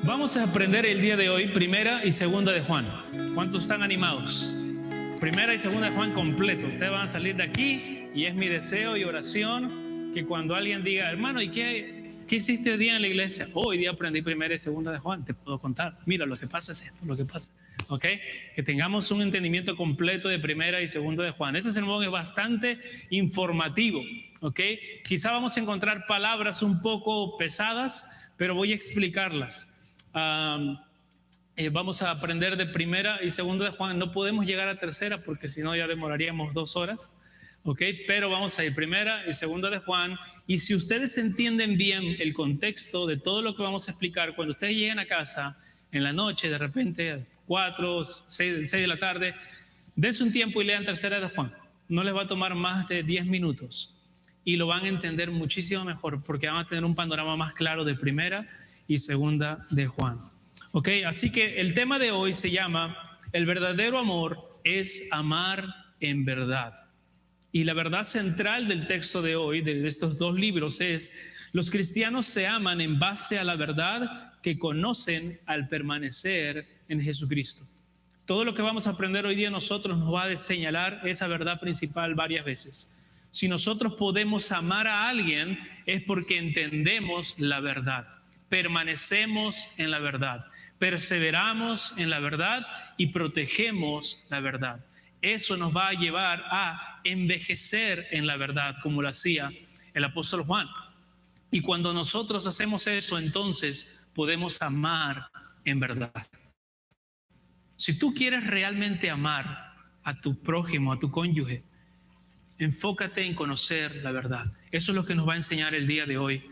Vamos a aprender el día de hoy primera y segunda de Juan. ¿Cuántos están animados? Primera y segunda de Juan completo. Ustedes van a salir de aquí y es mi deseo y oración que cuando alguien diga, hermano, ¿y qué hiciste hoy día en la iglesia? Hoy día aprendí primera y segunda de Juan. Te puedo contar. Mira, lo que pasa es esto, lo que pasa. ¿Ok? Que tengamos un entendimiento completo de primera y segunda de Juan. Ese sermón es bastante informativo. ¿Ok? Quizá vamos a encontrar palabras un poco pesadas, pero voy a explicarlas. Vamos a aprender de primera y segunda de Juan. No podemos llegar a tercera porque si no ya demoraríamos 2 horas, ¿ok? Pero vamos a ir primera y segunda de Juan. Y si ustedes entienden bien el contexto de todo lo que vamos a explicar, cuando ustedes lleguen a casa en la noche, de repente 4, 6 de la tarde, dense un tiempo y lean tercera de Juan. No les va a tomar más de 10 minutos y lo van a entender muchísimo mejor porque van a tener un panorama más claro de primera y segunda de Juan. Ok, así que el tema de hoy se llama el verdadero amor es amar en verdad. Y la verdad central del texto de hoy, de estos 2 libros, es los cristianos se aman en base a la verdad que conocen al permanecer en Jesucristo. Todo lo que vamos a aprender hoy día nosotros nos va a señalar esa verdad principal varias veces. Si nosotros podemos amar a alguien es porque entendemos la verdad. Permanecemos en la verdad, perseveramos en la verdad y protegemos la verdad. Eso nos va a llevar a envejecer en la verdad, como lo hacía el apóstol Juan. Y cuando nosotros hacemos eso, entonces podemos amar en verdad. Si tú quieres realmente amar a tu prójimo, a tu cónyuge, enfócate en conocer la verdad. Eso es lo que nos va a enseñar el día de hoy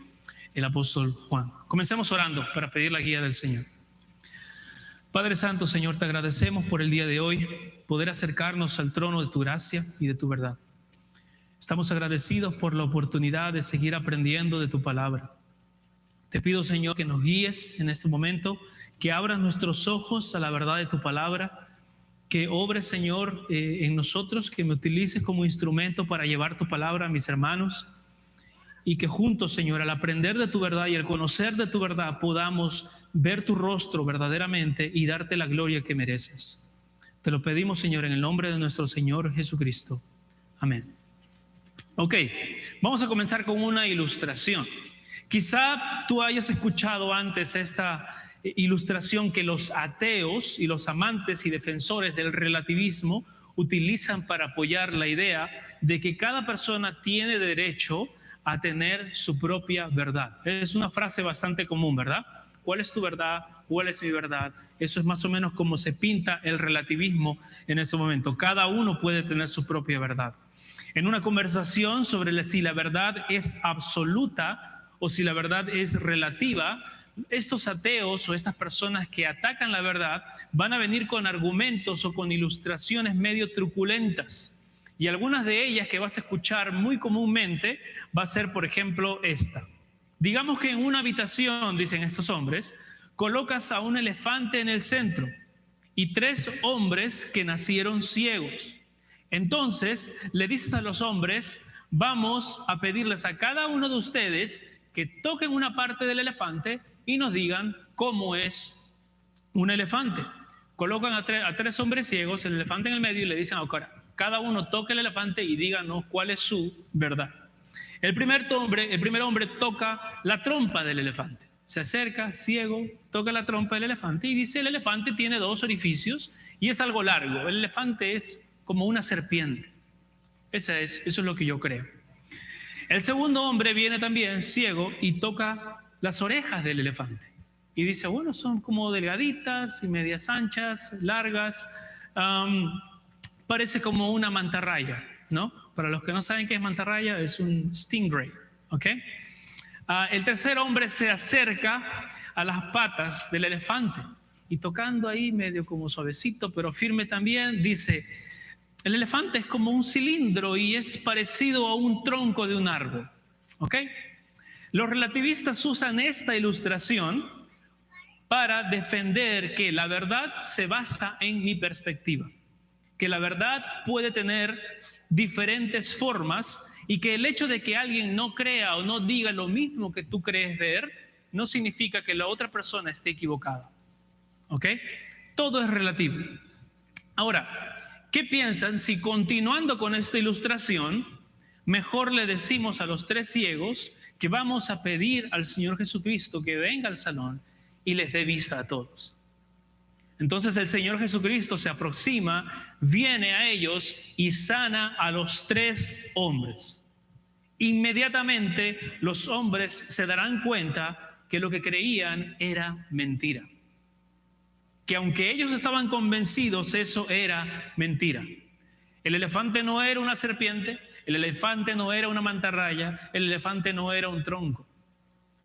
el apóstol Juan. Comencemos orando para pedir la guía del Señor. Padre Santo, Señor, te agradecemos por el día de hoy, poder acercarnos al trono de tu gracia y de tu verdad. Estamos agradecidos por la oportunidad de seguir aprendiendo de tu palabra. Te pido, Señor, que nos guíes en este momento, que abras nuestros ojos a la verdad de tu palabra, que obres, Señor, en nosotros, que me utilices como instrumento para llevar tu palabra a mis hermanos, y que juntos, Señor, al aprender de tu verdad y al conocer de tu verdad, podamos ver tu rostro verdaderamente y darte la gloria que mereces. Te lo pedimos, Señor, en el nombre de nuestro Señor Jesucristo. Amén. Ok, vamos a comenzar con una ilustración. Quizá tú hayas escuchado antes esta ilustración que los ateos y los amantes y defensores del relativismo utilizan para apoyar la idea de que cada persona tiene derecho a tener su propia verdad. Es una frase bastante común, ¿verdad? ¿Cuál es tu verdad? ¿Cuál es mi verdad? Eso es más o menos como se pinta el relativismo en ese momento. Cada uno puede tener su propia verdad. En una conversación sobre si la verdad es absoluta o si la verdad es relativa, estos ateos o estas personas que atacan la verdad van a venir con argumentos o con ilustraciones medio truculentas. Y algunas de ellas que vas a escuchar muy comúnmente va a ser, por ejemplo, esta. Digamos que en una habitación, dicen estos hombres, colocas a un elefante en el centro y 3 hombres que nacieron ciegos. Entonces le dices a los hombres, vamos a pedirles a cada uno de ustedes que toquen una parte del elefante y nos digan cómo es un elefante. Colocan a 3 hombres ciegos, el elefante en el medio y le dicen, cada uno toque el elefante y díganos cuál es su verdad. El primer hombre toca la trompa del elefante. Se acerca, ciego, toca la trompa del elefante y dice, el elefante tiene 2 orificios y es algo largo. El elefante es como una serpiente. Eso es lo que yo creo. El segundo hombre viene también ciego y toca las orejas del elefante. Y dice, bueno, son como delgaditas y medias anchas, largas. Parece como una mantarraya, ¿no? Para los que no saben qué es mantarraya, es un stingray, ¿ok? El tercer hombre se acerca a las patas del elefante y tocando ahí medio como suavecito, pero firme también, dice, el elefante es como un cilindro y es parecido a un tronco de un árbol, ¿ok? Los relativistas usan esta ilustración para defender que la verdad se basa en mi perspectiva, que la verdad puede tener diferentes formas y que el hecho de que alguien no crea o no diga lo mismo que tú crees ver no significa que la otra persona esté equivocada. ¿Ok? Todo es relativo. Ahora, ¿qué piensan si continuando con esta ilustración, mejor le decimos a los 3 ciegos que vamos a pedir al Señor Jesucristo que venga al salón y les dé vista a todos? Entonces el Señor Jesucristo se aproxima, viene a ellos y sana a los 3 hombres. Inmediatamente los hombres se darán cuenta que lo que creían era mentira. Que aunque ellos estaban convencidos, eso era mentira. El elefante no era una serpiente, el elefante no era una mantarraya, el elefante no era un tronco.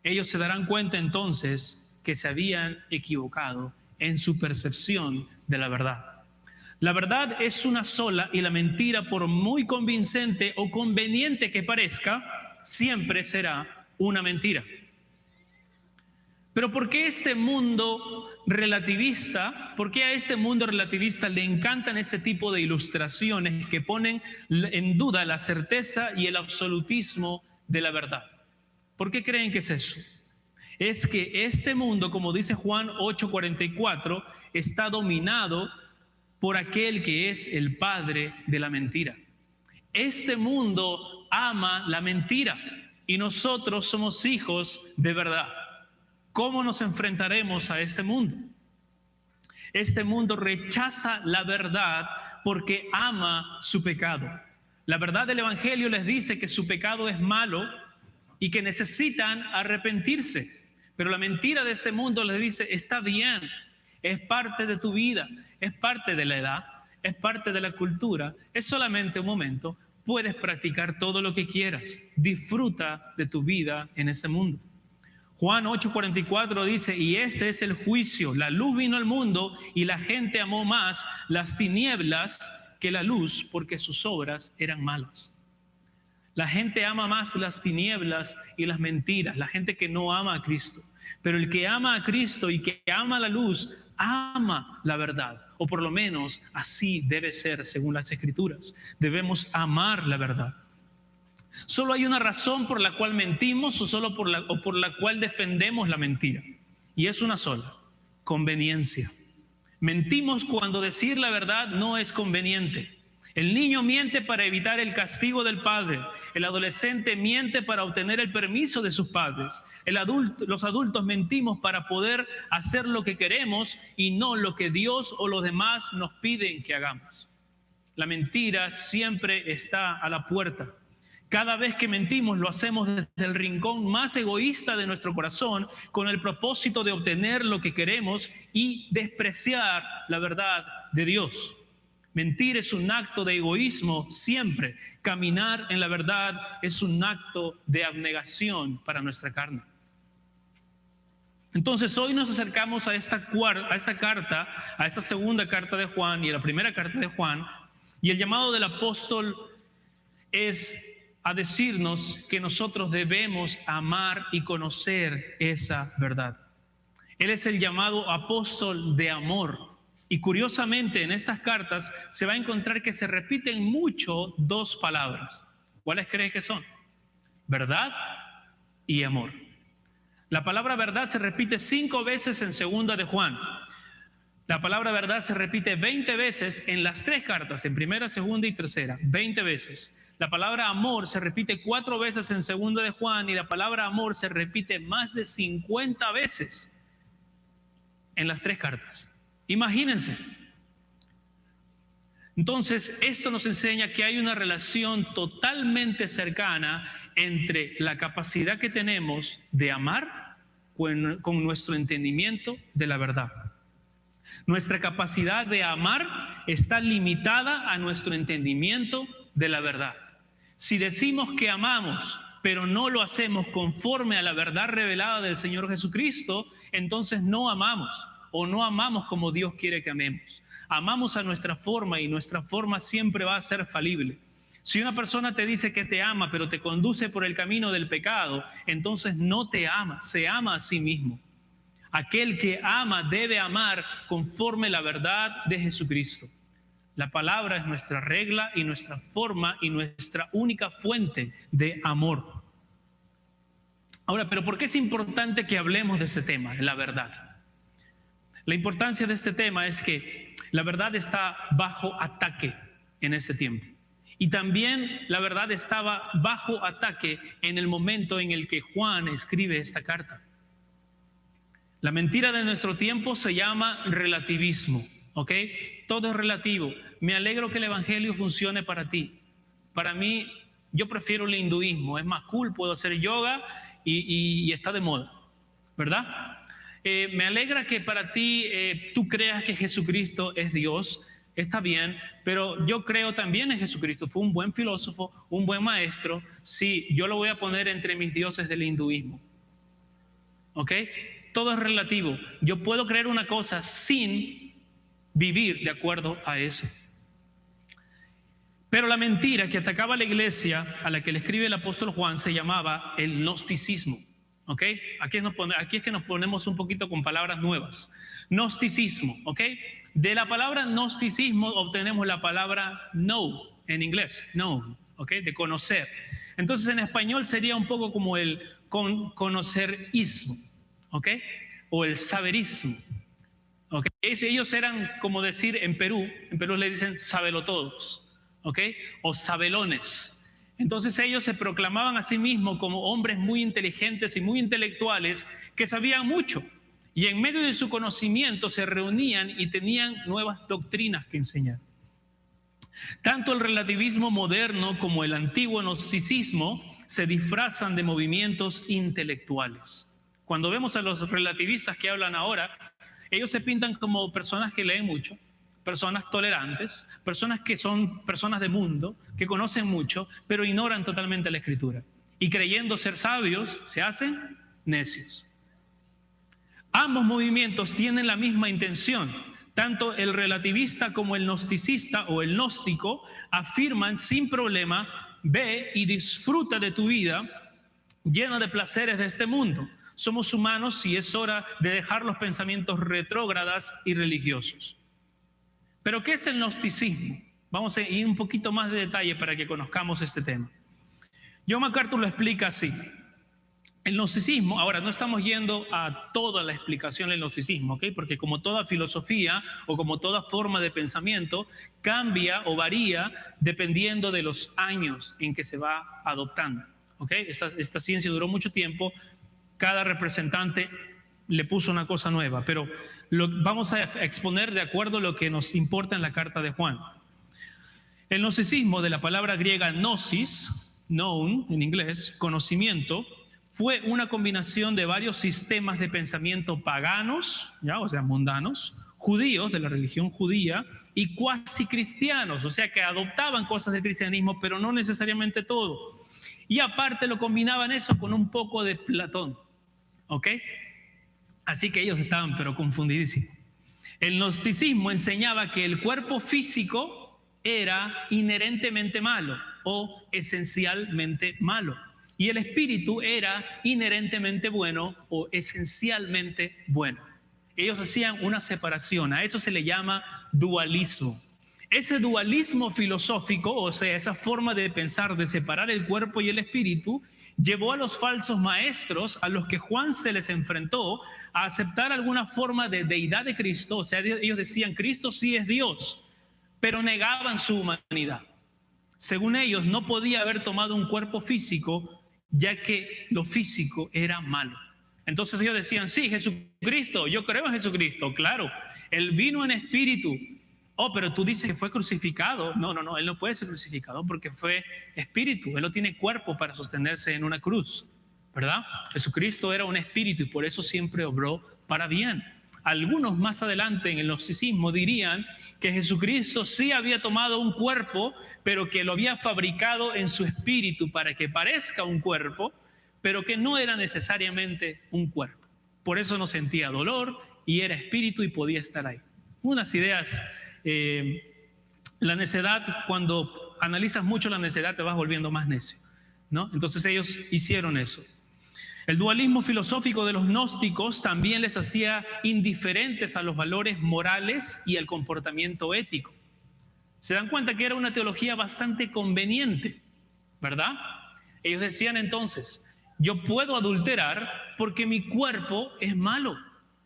Ellos se darán cuenta entonces que se habían equivocado en su percepción de la verdad. La verdad es una sola y la mentira, por muy convincente o conveniente que parezca, siempre será una mentira. Pero ¿por qué este mundo relativista, por qué a este mundo relativista le encantan este tipo de ilustraciones que ponen en duda la certeza y el absolutismo de la verdad? ¿Por qué creen que es eso? Es que este mundo, como dice Juan 8:44, está dominado por aquel que es el padre de la mentira. Este mundo ama la mentira y nosotros somos hijos de verdad. ¿Cómo nos enfrentaremos a este mundo? Este mundo rechaza la verdad porque ama su pecado. La verdad del Evangelio les dice que su pecado es malo y que necesitan arrepentirse. Pero la mentira de este mundo les dice, está bien, es parte de tu vida, es parte de la edad, es parte de la cultura, es solamente un momento, puedes practicar todo lo que quieras, disfruta de tu vida en ese mundo. Juan 8:44 dice, y este es el juicio, la luz vino al mundo y la gente amó más las tinieblas que la luz porque sus obras eran malas. La gente ama más las tinieblas y las mentiras, la gente que no ama a Cristo. Pero el que ama a Cristo y que ama la luz, ama la verdad. O por lo menos así debe ser según las Escrituras. Debemos amar la verdad. Solo hay una razón por la cual mentimos o por la cual defendemos la mentira. Y es una sola, conveniencia. Mentimos cuando decir la verdad no es conveniente. El niño miente para evitar el castigo del padre. El adolescente miente para obtener el permiso de sus padres. Los adultos mentimos para poder hacer lo que queremos y no lo que Dios o los demás nos piden que hagamos. La mentira siempre está a la puerta. Cada vez que mentimos lo hacemos desde el rincón más egoísta de nuestro corazón con el propósito de obtener lo que queremos y despreciar la verdad de Dios. Mentir es un acto de egoísmo siempre. Caminar en la verdad es un acto de abnegación para nuestra carne. Entonces hoy nos acercamos a esta carta, a esta segunda carta de Juan y a la primera carta de Juan, y el llamado del apóstol es a decirnos que nosotros debemos amar y conocer esa verdad. Él es el llamado apóstol de amor. Y curiosamente en estas cartas se va a encontrar que se repiten mucho 2 palabras. ¿Cuáles crees que son? Verdad y amor. La palabra verdad se repite 5 veces en segunda de Juan. La palabra verdad se repite 20 veces en las 3 cartas, en primera, segunda y tercera, 20 veces. La palabra amor se repite 4 veces en segunda de Juan y la palabra amor se repite más de 50 veces en las 3 cartas. Imagínense. Entonces, esto nos enseña que hay una relación totalmente cercana entre la capacidad que tenemos de amar con nuestro entendimiento de la verdad. Nuestra capacidad de amar está limitada a nuestro entendimiento de la verdad. Si decimos que amamos, pero no lo hacemos conforme a la verdad revelada del Señor Jesucristo, entonces no amamos. O no amamos como Dios quiere que amemos. Amamos a nuestra forma y nuestra forma siempre va a ser falible. Si una persona te dice que te ama, pero te conduce por el camino del pecado, entonces no te ama, se ama a sí mismo. Aquel que ama debe amar conforme la verdad de Jesucristo. La palabra es nuestra regla y nuestra forma y nuestra única fuente de amor. Ahora, ¿pero por qué es importante que hablemos de este tema, la verdad? La importancia de este tema es que la verdad está bajo ataque en este tiempo. Y también la verdad estaba bajo ataque en el momento en el que Juan escribe esta carta. La mentira de nuestro tiempo se llama relativismo, ¿ok? Todo es relativo. Me alegro que el evangelio funcione para ti. Para mí, yo prefiero el hinduismo, es más cool, puedo hacer yoga y está de moda, ¿verdad? Me alegra que para ti tú creas que Jesucristo es Dios, está bien, pero yo creo también en Jesucristo. Fue un buen filósofo, un buen maestro. Sí, yo lo voy a poner entre mis dioses del hinduismo. ¿Ok? Todo es relativo. Yo puedo creer una cosa sin vivir de acuerdo a eso. Pero la mentira que atacaba a la iglesia a la que le escribe el apóstol Juan se llamaba el gnosticismo. ¿Ok? Aquí es que nos ponemos un poquito con palabras nuevas. Gnosticismo, ¿ok? De la palabra gnosticismo obtenemos la palabra know en inglés, know, ¿ok? De conocer. Entonces en español sería un poco como el conocerismo, ¿ok? O el saberismo, ¿ok? Ellos eran como decir en Perú le dicen sabelotodos, ¿ok? O sabelones. Entonces ellos se proclamaban a sí mismos como hombres muy inteligentes y muy intelectuales que sabían mucho. Y en medio de su conocimiento se reunían y tenían nuevas doctrinas que enseñar. Tanto el relativismo moderno como el antiguo gnosticismo se disfrazan de movimientos intelectuales. Cuando vemos a los relativistas que hablan ahora, ellos se pintan como personas que leen mucho, personas tolerantes, personas que son personas de mundo, que conocen mucho, pero ignoran totalmente la Escritura. Y creyendo ser sabios, se hacen necios. Ambos movimientos tienen la misma intención. Tanto el relativista como el gnosticista o el gnóstico afirman sin problema: ve y disfruta de tu vida llena de placeres de este mundo. Somos humanos y es hora de dejar los pensamientos retrógradas y religiosos. ¿Pero qué es el gnosticismo? Vamos a ir un poquito más de detalle para que conozcamos este tema. John MacArthur lo explica así. El gnosticismo, ahora no estamos yendo a toda la explicación del gnosticismo, ¿ok? Porque como toda filosofía o como toda forma de pensamiento, cambia o varía dependiendo de los años en que se va adoptando, ¿ok? Esta ciencia duró mucho tiempo, cada representante le puso una cosa nueva, pero vamos a exponer de acuerdo a lo que nos importa en la carta de Juan. El gnosticismo, de la palabra griega gnosis, known en inglés, conocimiento, fue una combinación de varios sistemas de pensamiento paganos, ¿ya? O sea, mundanos, judíos, de la religión judía, y cuasi cristianos, o sea, que adoptaban cosas del cristianismo, pero no necesariamente todo. Y aparte lo combinaban eso con un poco de Platón, ¿ok? Así que ellos estaban pero confundidísimos. El gnosticismo enseñaba que el cuerpo físico era inherentemente malo o esencialmente malo. Y el espíritu era inherentemente bueno o esencialmente bueno. Ellos hacían una separación, a eso se le llama dualismo. Ese dualismo filosófico, o sea, esa forma de pensar, de separar el cuerpo y el espíritu, llevó a los falsos maestros, a los que Juan se les enfrentó, a aceptar alguna forma de deidad de Cristo. O sea, ellos decían, Cristo sí es Dios, pero negaban su humanidad. Según ellos, no podía haber tomado un cuerpo físico, ya que lo físico era malo. Entonces ellos decían, sí, Jesucristo, yo creo en Jesucristo, claro, Él vino en espíritu. Oh, pero tú dices que fue crucificado. No, Él no puede ser crucificado porque fue espíritu. Él no tiene cuerpo para sostenerse en una cruz, ¿verdad? Jesucristo era un espíritu y por eso siempre obró para bien. Algunos más adelante en el gnosticismo dirían que Jesucristo sí había tomado un cuerpo, pero que lo había fabricado en su espíritu para que parezca un cuerpo, pero que no era necesariamente un cuerpo. Por eso no sentía dolor y era espíritu y podía estar ahí. Unas ideas, la necedad, cuando analizas mucho la necedad te vas volviendo más necio, ¿no? Entonces ellos hicieron eso. El dualismo filosófico de los gnósticos también les hacía indiferentes a los valores morales y al comportamiento ético. Se dan cuenta que era una teología bastante conveniente, ¿verdad? Ellos decían entonces, yo puedo adulterar porque mi cuerpo es malo.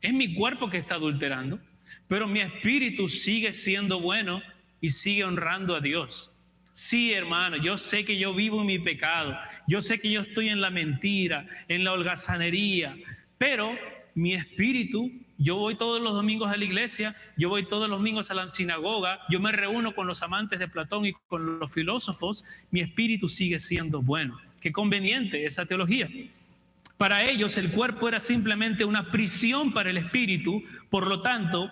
Es mi cuerpo que está adulterando, pero mi espíritu sigue siendo bueno y sigue honrando a Dios. Sí, hermano, yo sé que yo vivo en mi pecado, yo sé que yo estoy en la mentira, en la holgazanería, pero mi espíritu, yo voy todos los domingos a la iglesia, yo voy todos los domingos a la sinagoga, yo me reúno con los amantes de Platón y con los filósofos, mi espíritu sigue siendo bueno. Qué conveniente esa teología. Para ellos el cuerpo era simplemente una prisión para el espíritu, por lo tanto,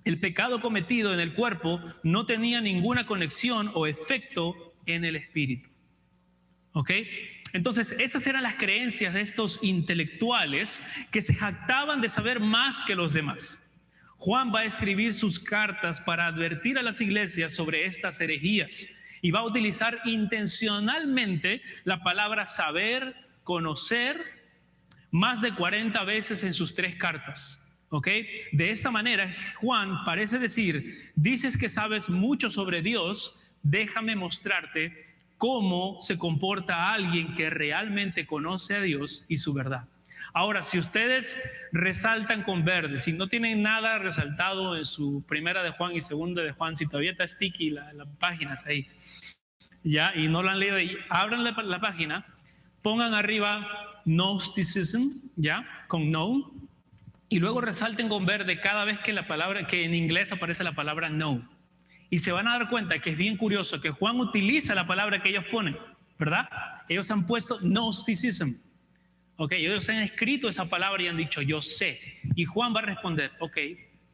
el pecado cometido en el cuerpo no tenía ninguna conexión o efecto en el espíritu. ¿Ok? Entonces, esas eran las creencias de estos intelectuales que se jactaban de saber más que los demás. Juan va a escribir sus cartas para advertir a las iglesias sobre estas herejías y va a utilizar intencionalmente la palabra saber, conocer, más de 40 veces en sus 3 cartas. ¿Ok? De esta manera, Juan parece decir, dices que sabes mucho sobre Dios, déjame mostrarte cómo se comporta alguien que realmente conoce a Dios y su verdad. Ahora, si ustedes resaltan con verde, si no tienen nada resaltado en su primera de Juan y segunda de Juan, si todavía está sticky las páginas ahí, ya, y no la han leído ahí, abran la página, pongan arriba Gnosticism, ya, con no, y luego resalten con verde cada vez que que en inglés aparece la palabra no. Y se van a dar cuenta que es bien curioso que Juan utiliza la palabra que ellos ponen, ¿verdad? Ellos han puesto Gnosticism. Ok, ellos han escrito esa palabra y han dicho yo sé. Y Juan va a responder, ok,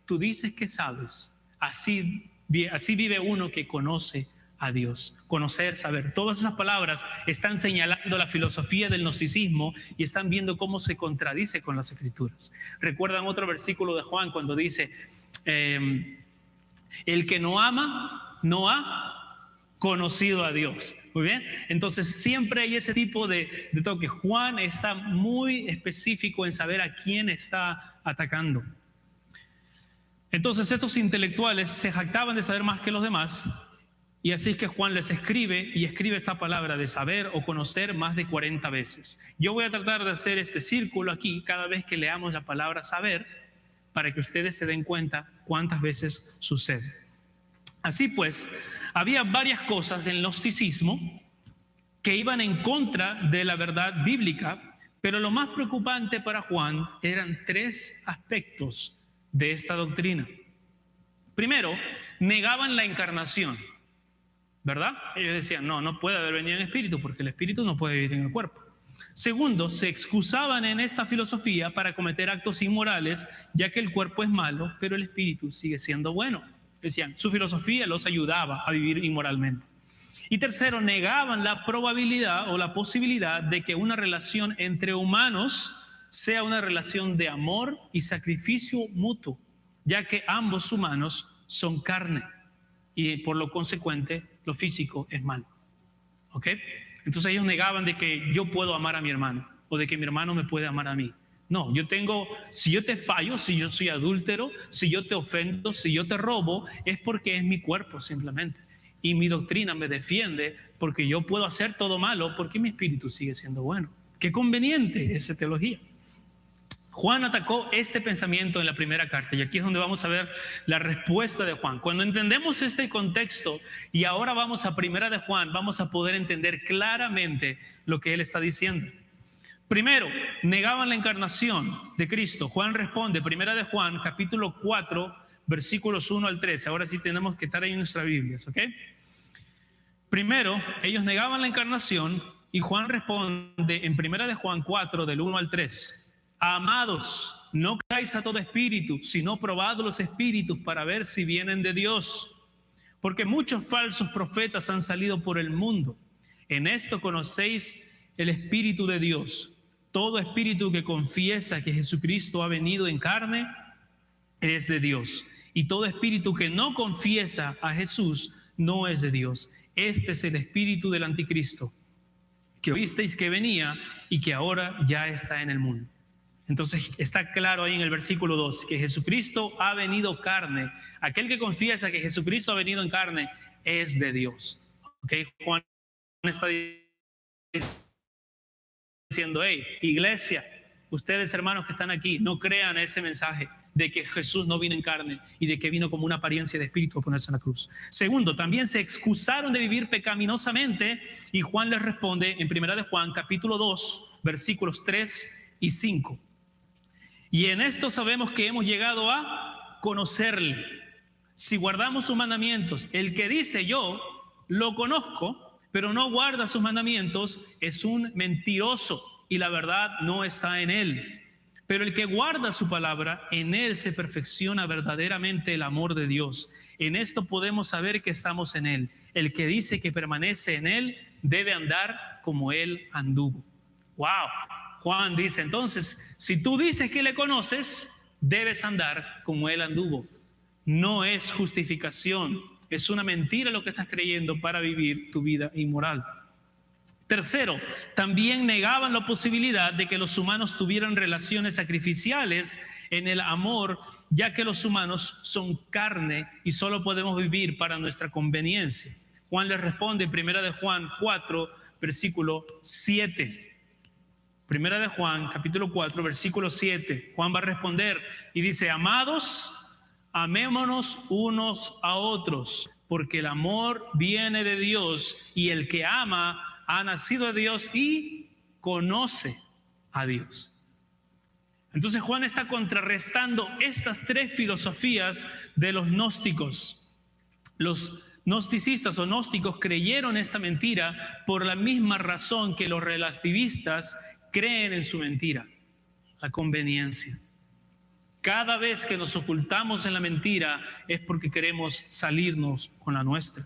tú dices que sabes. Así vive uno que conoce a Dios. Conocer, saber. Todas esas palabras están señalando la filosofía del gnosticismo y están viendo cómo se contradice con las escrituras. Recuerdan otro versículo de Juan cuando dice, el que no ama, no ha conocido a Dios. Muy bien, entonces siempre hay ese tipo de toque. Juan está muy específico en saber a quién está atacando. Entonces estos intelectuales se jactaban de saber más que los demás, y así es que Juan les escribe y escribe esa palabra de saber o conocer más de 40 veces. Yo voy a tratar de hacer este círculo aquí cada vez que leamos la palabra saber, para que ustedes se den cuenta cuántas veces sucede. Así pues, había varias cosas del gnosticismo que iban en contra de la verdad bíblica, pero lo más preocupante para Juan eran 3 aspectos de esta doctrina. Primero, negaban la encarnación, ¿verdad? Ellos decían, no puede haber venido en espíritu porque el espíritu no puede vivir en el cuerpo. Segundo, se excusaban en esta filosofía para cometer actos inmorales, ya que el cuerpo es malo, pero el espíritu sigue siendo bueno. Decían, su filosofía los ayudaba a vivir inmoralmente. Y tercero, negaban la probabilidad o la posibilidad de que una relación entre humanos sea una relación de amor y sacrificio mutuo, ya que ambos humanos son carne y por lo consecuente lo físico es malo. ¿Ok? Entonces ellos negaban de que yo puedo amar a mi hermano o de que mi hermano me puede amar a mí. No, si yo te fallo, si yo soy adúltero, si yo te ofendo, si yo te robo, es porque es mi cuerpo simplemente. Y mi doctrina me defiende porque yo puedo hacer todo malo porque mi espíritu sigue siendo bueno. Qué conveniente esa teología. Juan atacó este pensamiento en la primera carta y aquí es donde vamos a ver la respuesta de Juan. Cuando entendemos este contexto y ahora vamos a primera de Juan, vamos a poder entender claramente lo que él está diciendo. Primero, negaban la encarnación de Cristo. Juan responde, primera de Juan, capítulo 4, versículos 1 al 13. Ahora sí tenemos que estar ahí en nuestras Biblias, ¿ok? Primero, ellos negaban la encarnación y Juan responde en primera de Juan 4, del 1 al 3. Amados, no creáis a todo espíritu, sino probad los espíritus para ver si vienen de Dios. Porque muchos falsos profetas han salido por el mundo. En esto conocéis el Espíritu de Dios. Todo espíritu que confiesa que Jesucristo ha venido en carne es de Dios. Y todo espíritu que no confiesa a Jesús no es de Dios. Este es el espíritu del anticristo, que oísteis que venía y que ahora ya está en el mundo. Entonces está claro ahí en el versículo 2 que Jesucristo ha venido carne. Aquel que confiesa que Jesucristo ha venido en carne es de Dios. ¿Ok? Juan está diciendo diciendo, hey, iglesia, ustedes hermanos que están aquí, no crean ese mensaje de que Jesús no vino en carne y de que vino como una apariencia de espíritu a ponerse en la cruz. Segundo, también se excusaron de vivir pecaminosamente y Juan les responde en 1 de Juan capítulo 2 versículos 3 y 5. Y en esto sabemos que hemos llegado a conocerle, si guardamos sus mandamientos. El que dice yo lo conozco, pero no guarda sus mandamientos, es un mentiroso y la verdad no está en él. Pero el que guarda su palabra, en él se perfecciona verdaderamente el amor de Dios. En esto podemos saber que estamos en él. El que dice que permanece en él debe andar como él anduvo. ¡Wow! Juan dice, entonces, si tú dices que le conoces, debes andar como él anduvo. No es justificación, es una mentira lo que estás creyendo para vivir tu vida inmoral. Tercero, también negaban la posibilidad de que los humanos tuvieran relaciones sacrificiales en el amor, ya que los humanos son carne y solo podemos vivir para nuestra conveniencia. Juan les responde en 1 de Juan 4, versículo 7. 1 de Juan, capítulo 4, versículo 7. Juan va a responder y dice, amados, amémonos unos a otros, porque el amor viene de Dios y el que ama ha nacido de Dios y conoce a Dios. Entonces Juan está contrarrestando estas tres filosofías de los gnósticos. Los gnosticistas o gnósticos creyeron esta mentira por la misma razón que los relativistas creen en su mentira, la conveniencia. Cada vez que nos ocultamos en la mentira es porque queremos salirnos con la nuestra.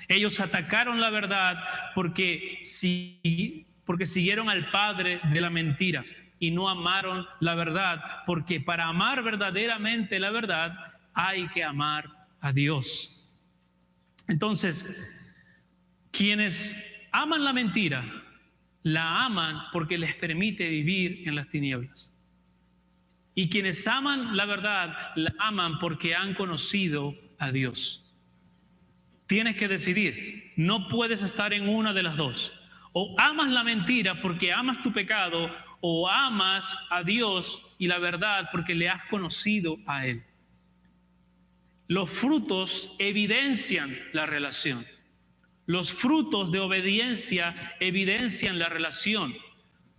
Ellos atacaron la verdad porque siguieron al padre de la mentira y no amaron la verdad, porque para amar verdaderamente la verdad hay que amar a Dios. Entonces, quienes aman la mentira, la aman porque les permite vivir en las tinieblas. Y quienes aman la verdad, la aman porque han conocido a Dios. Tienes que decidir, no puedes estar en una de las dos. O amas la mentira porque amas tu pecado, o amas a Dios y la verdad porque le has conocido a Él. Los frutos evidencian la relación. Los frutos de obediencia evidencian la relación.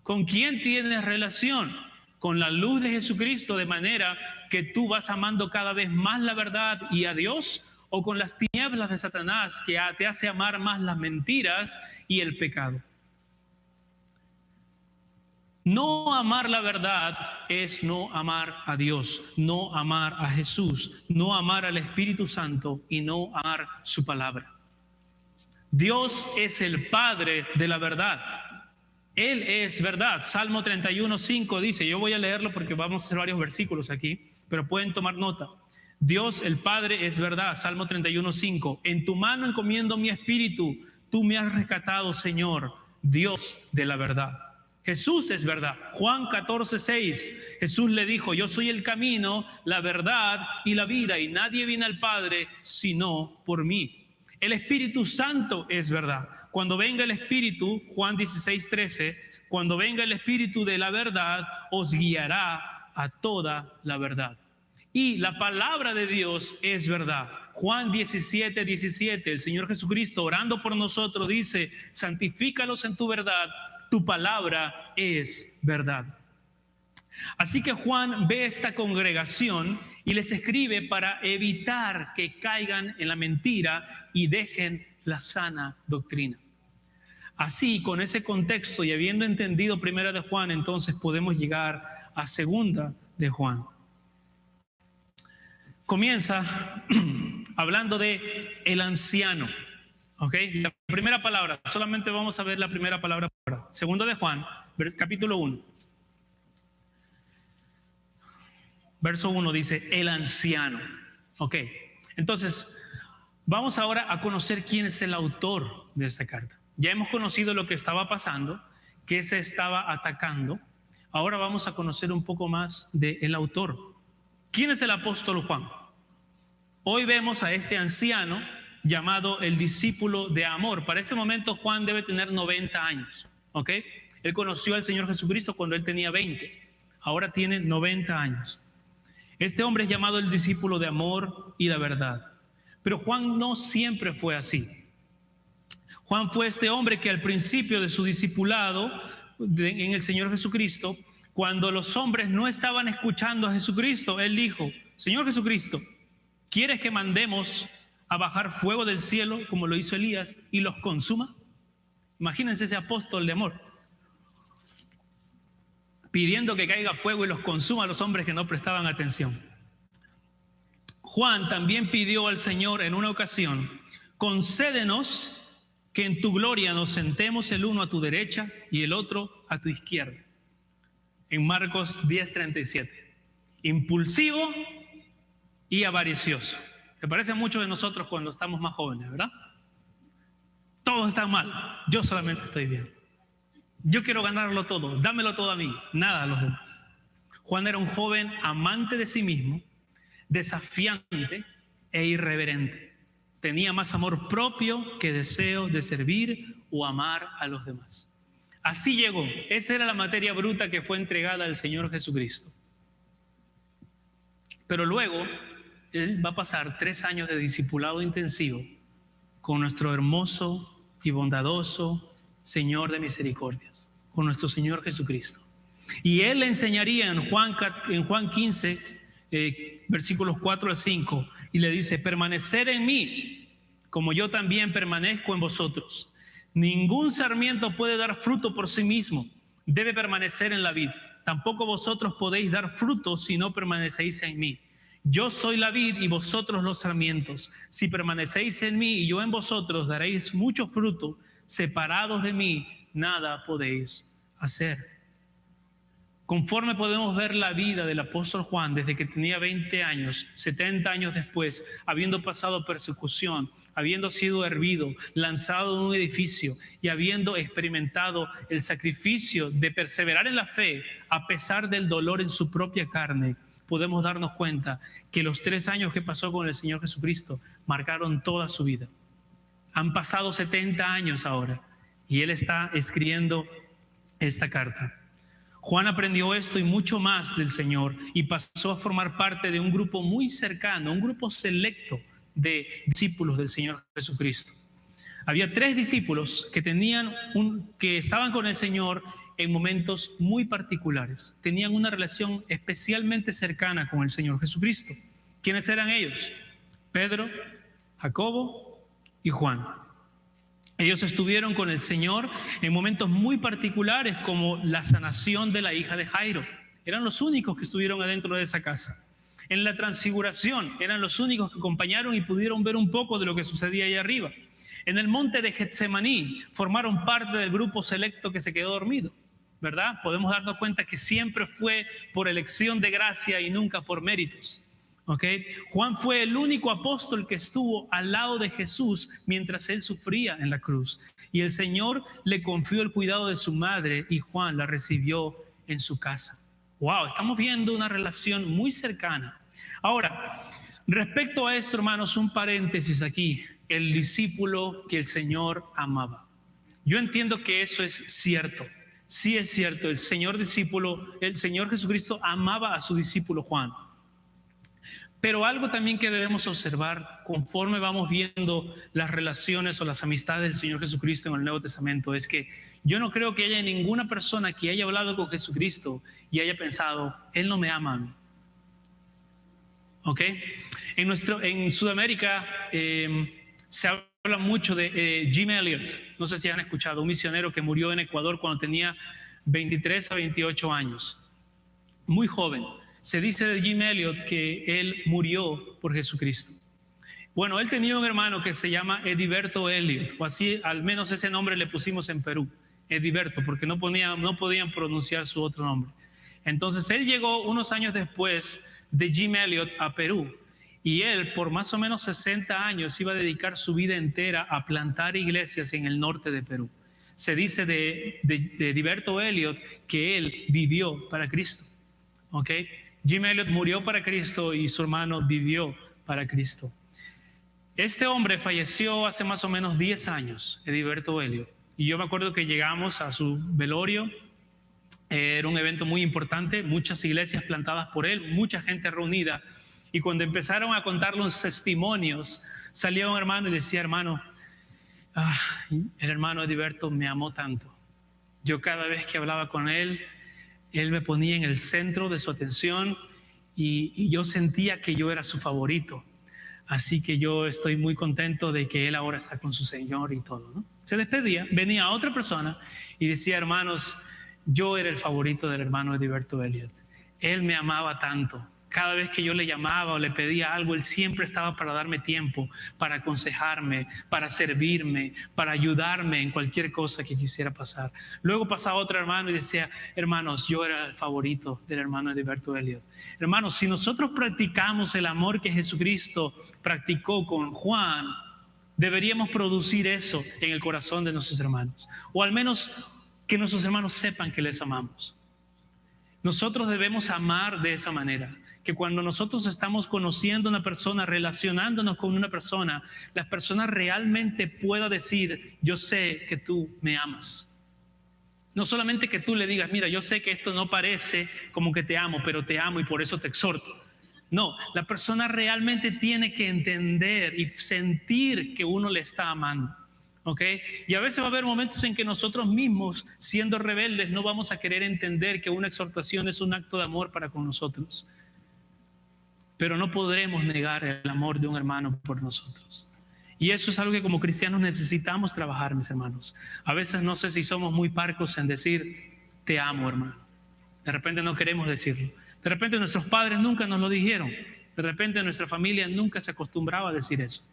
¿Con quién tienes relación? Con la luz de Jesucristo, de manera que tú vas amando cada vez más la verdad y a Dios, o con las tinieblas de Satanás que te hace amar más las mentiras y el pecado. No amar la verdad es no amar a Dios, no amar a Jesús, no amar al Espíritu Santo y no amar su palabra. Dios es el Padre de la verdad. Él es verdad. Salmo 31:5 dice, yo voy a leerlo porque vamos a hacer varios versículos aquí, pero pueden tomar nota. Dios el Padre es verdad. Salmo 31:5. En tu mano encomiendo mi espíritu. Tú me has rescatado, Señor, Dios de la verdad. Jesús es verdad. Juan 14:6. Jesús le dijo, yo soy el camino, la verdad y la vida, y nadie viene al Padre sino por mí. El Espíritu Santo es verdad. Cuando venga el Espíritu, Juan 16:13, cuando venga el Espíritu de la verdad, os guiará a toda la verdad. Y la palabra de Dios es verdad. Juan 17:17, el Señor Jesucristo orando por nosotros dice, santifícalos en tu verdad, tu palabra es verdad. Así que Juan ve esta congregación y les escribe para evitar que caigan en la mentira y dejen la sana doctrina. Así, con ese contexto y habiendo entendido Primera de Juan, entonces podemos llegar a Segunda de Juan. Comienza hablando de el anciano. ¿Ok? La primera palabra, solamente vamos a ver la primera palabra. Segunda de Juan, capítulo 1. Verso 1 dice, el anciano. Ok, entonces vamos ahora a conocer quién es el autor de esta carta. Ya hemos conocido lo que estaba pasando, que se estaba atacando. Ahora vamos a conocer un poco más del autor. ¿Quién es el apóstol Juan? Hoy vemos a este anciano llamado el discípulo de amor. Para ese momento Juan debe tener 90 años. ¿Ok? Él conoció al Señor Jesucristo cuando él tenía 20, ahora tiene 90 años. Este hombre es llamado el discípulo de amor y la verdad. Pero Juan no siempre fue así. Juan fue este hombre que al principio de su discipulado en el Señor Jesucristo, cuando los hombres no estaban escuchando a Jesucristo, él dijo: Señor Jesucristo, ¿quieres que mandemos a bajar fuego del cielo como lo hizo Elías y los consuma? Imagínense ese apóstol de amor pidiendo que caiga fuego y los consuma a los hombres que no prestaban atención. Juan también pidió al Señor en una ocasión: concédenos que en tu gloria nos sentemos el uno a tu derecha y el otro a tu izquierda. En Marcos 10:37. Impulsivo y avaricioso. Se parece mucho de nosotros cuando estamos más jóvenes, ¿verdad? Todos están mal, yo solamente estoy bien. Yo quiero ganarlo todo, dámelo todo a mí, nada a los demás. Juan era un joven amante de sí mismo, desafiante e irreverente. Tenía más amor propio que deseo de servir o amar a los demás. Así llegó. Esa era la materia bruta que fue entregada al Señor Jesucristo. Pero luego, él va a pasar 3 años de discipulado intensivo con nuestro hermoso y bondadoso Señor de misericordias, con nuestro Señor Jesucristo. Y él le enseñaría en Juan 15, versículos 4 al 5, y le dice: permaneced en mí, como yo también permanezco en vosotros. Ningún sarmiento puede dar fruto por sí mismo, debe permanecer en la vid. Tampoco vosotros podéis dar fruto si no permanecéis en mí. Yo soy la vid y vosotros los sarmientos. Si permanecéis en mí y yo en vosotros, daréis mucho fruto. Separados de mí, nada podéis hacer. Conforme podemos ver la vida del apóstol Juan desde que tenía 20 años, 70 años después, habiendo pasado persecución, habiendo sido hervido, lanzado en un edificio y habiendo experimentado el sacrificio de perseverar en la fe a pesar del dolor en su propia carne, podemos darnos cuenta que los 3 años que pasó con el Señor Jesucristo marcaron toda su vida. Han pasado 70 años ahora y él está escribiendo esta carta. Juan aprendió esto y mucho más del Señor y pasó a formar parte de un grupo muy cercano, un grupo selecto de discípulos del Señor Jesucristo. Había 3 discípulos que estaban con el Señor en momentos muy particulares. Tenían una relación especialmente cercana con el Señor Jesucristo. ¿Quiénes eran ellos? Pedro, Jacobo y Juan. Ellos estuvieron con el Señor en momentos muy particulares, como la sanación de la hija de Jairo. Eran los únicos que estuvieron adentro de esa casa. En la transfiguración eran los únicos que acompañaron y pudieron ver un poco de lo que sucedía allá arriba. En el monte de Getsemaní formaron parte del grupo selecto que se quedó dormido, ¿verdad? Podemos darnos cuenta que siempre fue por elección de gracia y nunca por méritos. ¿Okay? Juan fue el único apóstol que estuvo al lado de Jesús mientras él sufría en la cruz. Y el Señor le confió el cuidado de su madre y Juan la recibió en su casa. Wow, estamos viendo una relación muy cercana. Ahora, respecto a esto, hermanos, un paréntesis aquí. El discípulo que el Señor amaba. Yo entiendo que eso es cierto. Sí es cierto, el Señor Jesucristo amaba a su discípulo Juan. Pero algo también que debemos observar conforme vamos viendo las relaciones o las amistades del Señor Jesucristo en el Nuevo Testamento es que yo no creo que haya ninguna persona que haya hablado con Jesucristo y haya pensado: Él no me ama a mí. ¿Ok? En Sudamérica se habla mucho de Jim Elliot. No sé si han escuchado, un misionero que murió en Ecuador cuando tenía 23 a 28 años. Muy joven. Se dice de Jim Elliot que él murió por Jesucristo. Bueno, él tenía un hermano que se llama Ediberto Elliot, o así al menos ese nombre le pusimos en Perú, Ediberto, porque no podían pronunciar su otro nombre. Entonces él llegó unos años después de Jim Elliot a Perú, y él por más o menos 60 años iba a dedicar su vida entera a plantar iglesias en el norte de Perú. Se dice de Ediberto Elliot que él vivió para Cristo. ¿Ok? Jim Elliot murió para Cristo y su hermano vivió para Cristo. Este hombre falleció hace más o menos 10 años, Ediberto Elliot. Y yo me acuerdo que llegamos a su velorio. Era un evento muy importante, muchas iglesias plantadas por él, mucha gente reunida. Y cuando empezaron a contar los testimonios, salía un hermano y decía: hermano, el hermano Ediberto me amó tanto. Yo cada vez que hablaba con él me ponía en el centro de su atención y yo sentía que yo era su favorito. Así que yo estoy muy contento de que él ahora está con su Señor y todo, ¿no? Se despedía, venía otra persona y decía: hermanos, yo era el favorito del hermano Ediberto Elliot. Él me amaba tanto. Cada vez que yo le llamaba o le pedía algo, él siempre estaba para darme tiempo, para aconsejarme, para servirme, para ayudarme en cualquier cosa que quisiera pasar. Luego pasaba otro hermano y decía: hermanos, yo era el favorito del hermano Ediberto Elliot. Hermanos, si nosotros practicamos el amor que Jesucristo practicó con Juan, deberíamos producir eso en el corazón de nuestros hermanos. O al menos que nuestros hermanos sepan que les amamos. Nosotros debemos amar de esa manera, que cuando nosotros estamos conociendo a una persona, relacionándonos con una persona, la persona realmente pueda decir: yo sé que tú me amas. No solamente que tú le digas: mira, yo sé que esto no parece como que te amo, pero te amo y por eso te exhorto. No, la persona realmente tiene que entender y sentir que uno le está amando. ¿Okay? Y a veces va a haber momentos en que nosotros mismos, siendo rebeldes, no vamos a querer entender que una exhortación es un acto de amor para con nosotros. Pero no podremos negar el amor de un hermano por nosotros. Y eso es algo que como cristianos necesitamos trabajar, mis hermanos. A veces no sé si somos muy parcos en decir: te amo, hermano. De repente no queremos decirlo. De repente nuestros padres nunca nos lo dijeron. De repente nuestra familia nunca se acostumbraba a decir eso.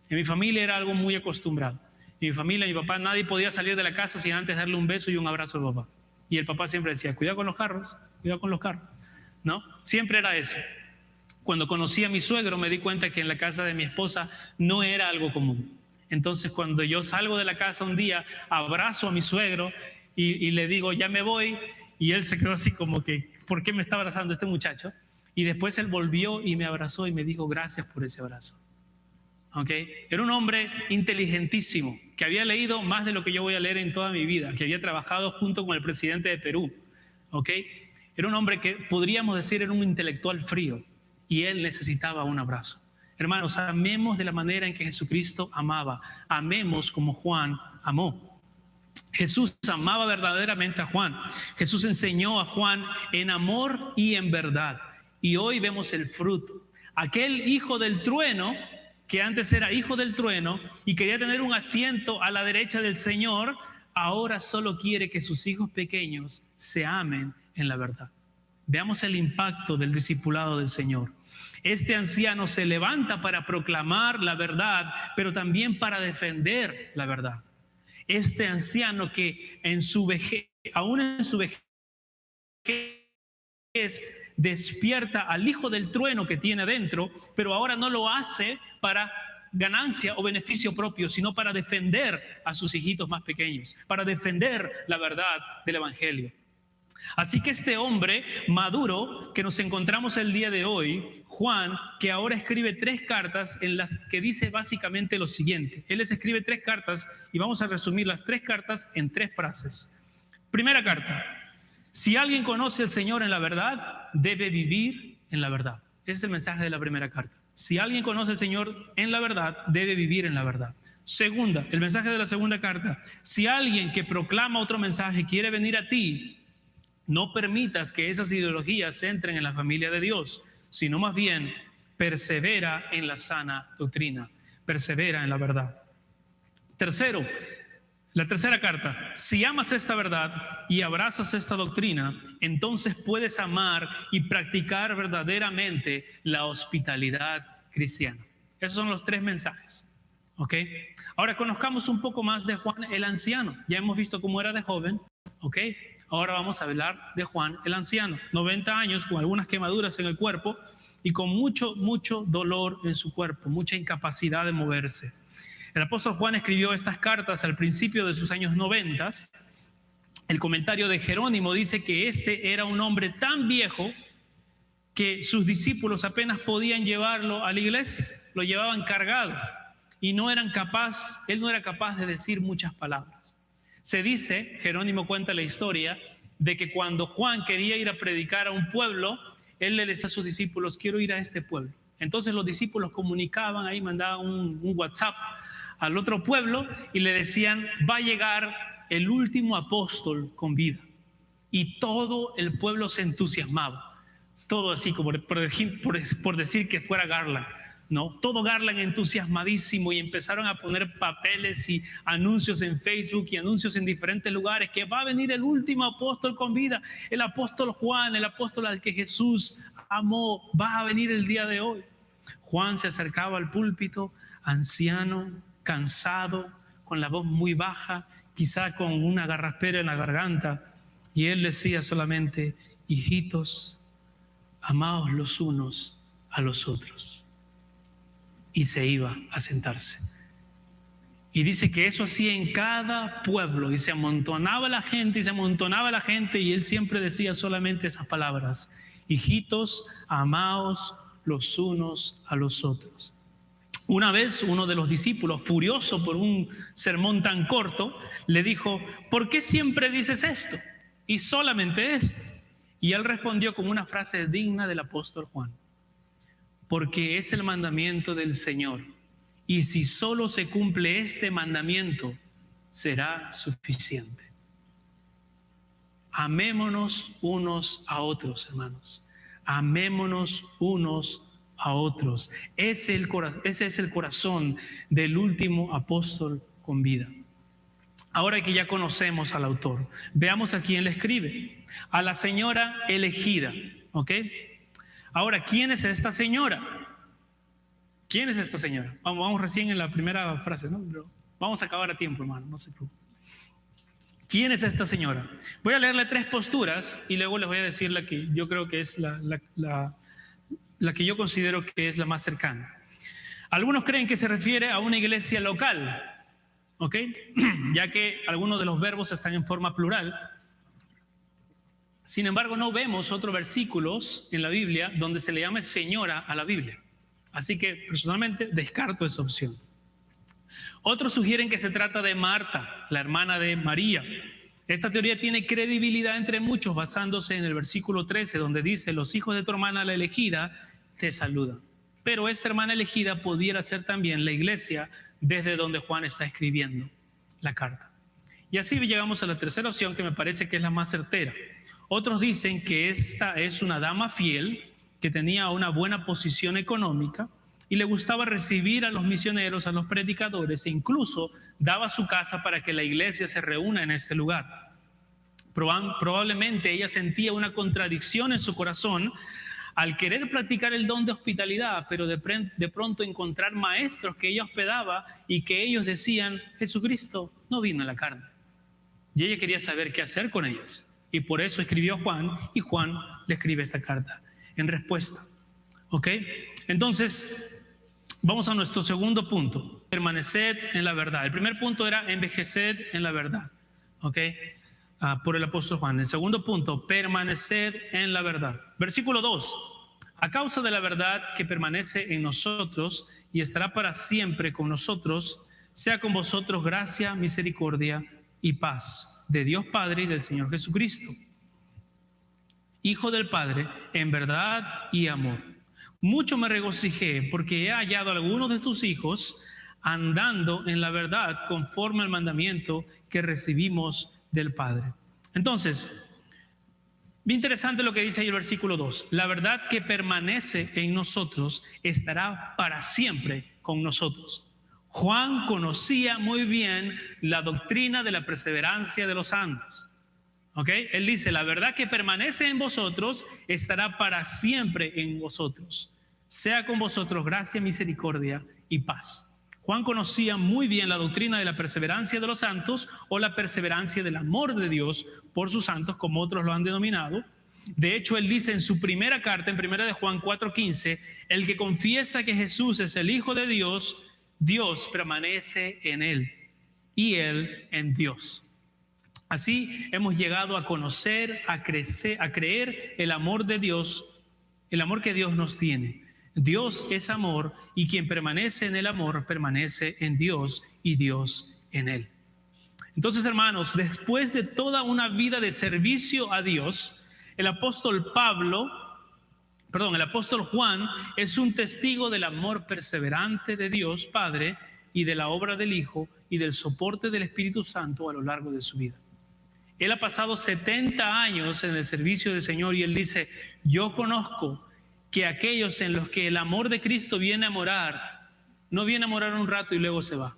En mi familia era algo muy acostumbrado. En mi familia, mi papá, nadie podía salir de la casa sin antes darle un beso y un abrazo al papá. Y el papá siempre decía: cuidado con los carros, cuidado con los carros. ¿No? Siempre era eso. Cuando conocí a mi suegro me di cuenta que en la casa de mi esposa no era algo común. Entonces cuando yo salgo de la casa un día, abrazo a mi suegro y le digo: ya me voy, y él se quedó así como que: ¿por qué me está abrazando este muchacho? Y después él volvió y me abrazó y me dijo: gracias por ese abrazo. ¿Okay? Era un hombre inteligentísimo, que había leído más de lo que yo voy a leer en toda mi vida, que había trabajado junto con el presidente de Perú. ¿Okay? Era un hombre que podríamos decir era un intelectual frío, y él necesitaba un abrazo. Hermanos, amemos de la manera en que Jesucristo amaba. Amemos como Juan amó. Jesús amaba verdaderamente a Juan. Jesús enseñó a Juan en amor y en verdad. Y hoy vemos el fruto. Aquel hijo del trueno, que antes era hijo del trueno y quería tener un asiento a la derecha del Señor, ahora solo quiere que sus hijos pequeños se amen en la verdad. Veamos el impacto del discipulado del Señor. Este anciano se levanta para proclamar la verdad, pero también para defender la verdad. Este anciano que en su vejez, aún en su vejez, despierta al hijo del trueno que tiene dentro, pero ahora no lo hace para ganancia o beneficio propio, sino para defender a sus hijitos más pequeños, para defender la verdad del Evangelio. Así que este hombre maduro que nos encontramos el día de hoy, Juan, que ahora escribe 3 cartas en las que dice básicamente lo siguiente. Él les escribe 3 cartas y vamos a resumir las 3 cartas en 3 frases. Primera carta: si alguien conoce al Señor en la verdad, debe vivir en la verdad. Ese es el mensaje de la primera carta. Si alguien conoce al Señor en la verdad, debe vivir en la verdad. Segunda, el mensaje de la segunda carta: si alguien que proclama otro mensaje quiere venir a ti, no permitas que esas ideologías entren en la familia de Dios, sino más bien persevera en la sana doctrina, persevera en la verdad. Tercero, la tercera carta: si amas esta verdad y abrazas esta doctrina, entonces puedes amar y practicar verdaderamente la hospitalidad cristiana. Esos son los 3 mensajes. ¿Ok? Ahora conozcamos un poco más de Juan el anciano. Ya hemos visto cómo era de joven. ¿Ok? Ahora vamos a hablar de Juan el anciano, 90 años, con algunas quemaduras en el cuerpo y con mucho dolor en su cuerpo, mucha incapacidad de moverse. El apóstol Juan escribió estas cartas al principio de sus años 90. El comentario de Jerónimo dice que este era un hombre tan viejo que sus discípulos apenas podían llevarlo a la iglesia, lo llevaban cargado y él no era capaz de decir muchas palabras. Se dice, Jerónimo cuenta la historia, de que cuando Juan quería ir a predicar a un pueblo, él le decía a sus discípulos, quiero ir a este pueblo. Entonces los discípulos comunicaban, ahí mandaban un WhatsApp al otro pueblo y le decían, va a llegar el último apóstol con vida. Y todo el pueblo se entusiasmaba. Todo así como por decir que fuera Garland, ¿no? Todo Garland entusiasmadísimo, y empezaron a poner papeles y anuncios en Facebook y anuncios en diferentes lugares que va a venir el último apóstol con vida, el apóstol Juan, el apóstol al que Jesús amó, va a venir el día de hoy. Juan se acercaba al púlpito, anciano, cansado, con la voz muy baja, quizá con una garraspera en la garganta, y él decía solamente, hijitos, amaos los unos a los otros. Y se iba a sentarse. Y dice que eso hacía en cada pueblo, y se amontonaba la gente, y se amontonaba la gente, y él siempre decía solamente esas palabras, hijitos, amaos los unos a los otros. Una vez uno de los discípulos, furioso por un sermón tan corto, le dijo, ¿por qué siempre dices esto? Y solamente esto. Y él respondió con una frase digna del apóstol Juan, porque es el mandamiento del Señor, y si solo se cumple este mandamiento, será suficiente. Amémonos unos a otros, hermanos. Amémonos unos a otros. Ese es el corazón del último apóstol con vida. Ahora que ya conocemos al autor, veamos a quién le escribe. A la señora elegida, ¿ok? Ahora, ¿quién es esta señora? ¿Quién es esta señora? Vamos recién en la primera frase, ¿no? Pero vamos a acabar a tiempo, hermano, no se preocupe. ¿Quién es esta señora? Voy a leerle 3 posturas y luego les voy a decir la que yo creo que es la que yo considero que es la más cercana. Algunos creen que se refiere a una iglesia local, ¿ok? Ya que algunos de los verbos están en forma plural. Sin embargo, no vemos otros versículos en la Biblia donde se le llame señora a la Biblia. Así que personalmente descarto esa opción. Otros sugieren que se trata de Marta, la hermana de María. Esta teoría tiene credibilidad entre muchos basándose en el versículo 13, donde dice, los hijos de tu hermana la elegida te saludan. Pero esta hermana elegida pudiera ser también la iglesia desde donde Juan está escribiendo la carta. Y así llegamos a la tercera opción, que me parece que es la más certera. Otros dicen que esta es una dama fiel que tenía una buena posición económica y le gustaba recibir a los misioneros, a los predicadores, e incluso daba su casa para que la iglesia se reúna en este lugar. Probablemente ella sentía una contradicción en su corazón al querer practicar el don de hospitalidad, pero de pronto encontrar maestros que ella hospedaba y que ellos decían, Jesucristo no vino en la carne. Y ella quería saber qué hacer con ellos. Y por eso escribió Juan, y Juan le escribe esta carta en respuesta. ¿Ok? Entonces, vamos a nuestro segundo punto, permaneced en la verdad. El primer punto era envejeced en la verdad, ¿ok? Por el apóstol Juan. El segundo punto, permaneced en la verdad. Versículo 2, a causa de la verdad que permanece en nosotros y estará para siempre con nosotros, sea con vosotros gracia, misericordia y paz de Dios Padre y del Señor Jesucristo, Hijo del Padre, en verdad y amor. Mucho me regocijé porque he hallado a algunos de tus hijos andando en la verdad conforme al mandamiento que recibimos del Padre. Entonces, bien interesante lo que dice ahí el versículo 2. La verdad que permanece en nosotros estará para siempre con nosotros. Juan conocía muy bien la doctrina de la perseverancia de los santos. ¿Okay? Él dice, la verdad que permanece en vosotros estará para siempre en vosotros. Sea con vosotros gracia, misericordia y paz. Juan conocía muy bien la doctrina de la perseverancia de los santos o la perseverancia del amor de Dios por sus santos, como otros lo han denominado. De hecho, él dice en su primera carta, en 1 de Juan 4:15, el que confiesa que Jesús es el Hijo de Dios, Dios permanece en él y él en Dios. Así hemos llegado a conocer, a creer el amor de Dios, el amor que Dios nos tiene. Dios es amor y quien permanece en el amor permanece en Dios y Dios en él. Entonces, hermanos, después de toda una vida de servicio a Dios, el apóstol Juan es un testigo del amor perseverante de Dios Padre y de la obra del Hijo y del soporte del Espíritu Santo a lo largo de su vida. Él ha pasado 70 años en el servicio del Señor y él dice, yo conozco que aquellos en los que el amor de Cristo viene a morar, no viene a morar un rato y luego se va.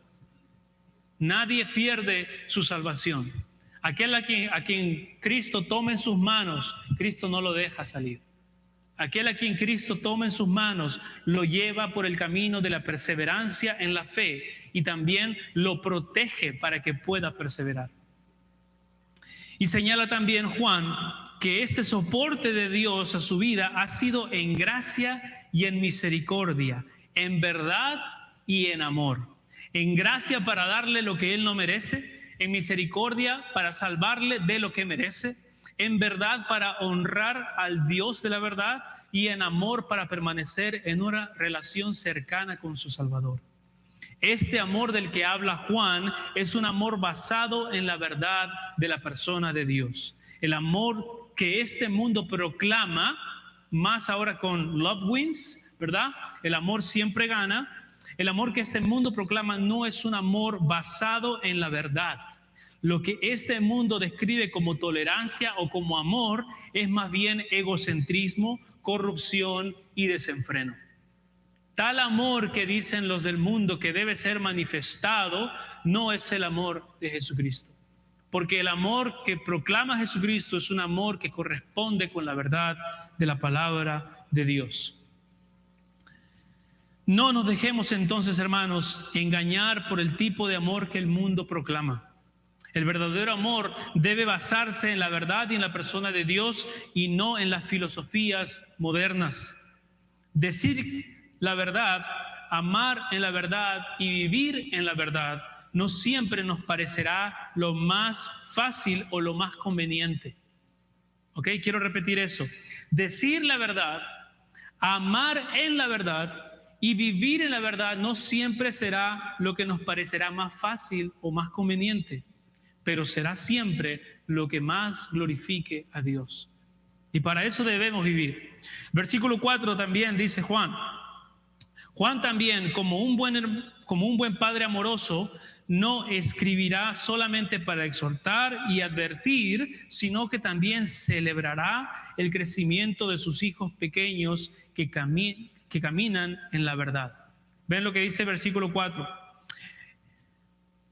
Nadie pierde su salvación. Aquel a quien Cristo toma en sus manos, Cristo no lo deja salir. Aquel a quien Cristo toma en sus manos, lo lleva por el camino de la perseverancia en la fe y también lo protege para que pueda perseverar. Y señala también Juan que este soporte de Dios a su vida ha sido en gracia y en misericordia, en verdad y en amor. En gracia para darle lo que él no merece, en misericordia para salvarle de lo que merece, en verdad para honrar al Dios de la verdad y en amor para permanecer en una relación cercana con su Salvador. Este amor del que habla Juan es un amor basado en la verdad de la persona de Dios. El amor que este mundo proclama, más ahora con Love Wins, ¿verdad? El amor siempre gana. El amor que este mundo proclama no es un amor basado en la verdad. Lo que este mundo describe como tolerancia o como amor es más bien egocentrismo, corrupción y desenfreno. Tal amor que dicen los del mundo que debe ser manifestado no es el amor de Jesucristo. Porque el amor que proclama Jesucristo es un amor que corresponde con la verdad de la palabra de Dios. No nos dejemos entonces, hermanos, engañar por el tipo de amor que el mundo proclama. El verdadero amor debe basarse en la verdad y en la persona de Dios y no en las filosofías modernas. Decir la verdad, amar en la verdad y vivir en la verdad no siempre nos parecerá lo más fácil o lo más conveniente. ¿Ok? Quiero repetir eso. Decir la verdad, amar en la verdad y vivir en la verdad no siempre será lo que nos parecerá más fácil o más conveniente, pero será siempre lo que más glorifique a Dios. Y para eso debemos vivir. Versículo 4 también dice Juan también, como un buen padre amoroso, no escribirá solamente para exhortar y advertir, sino que también celebrará el crecimiento de sus hijos pequeños que caminan en la verdad. ¿Ven lo que dice el versículo 4?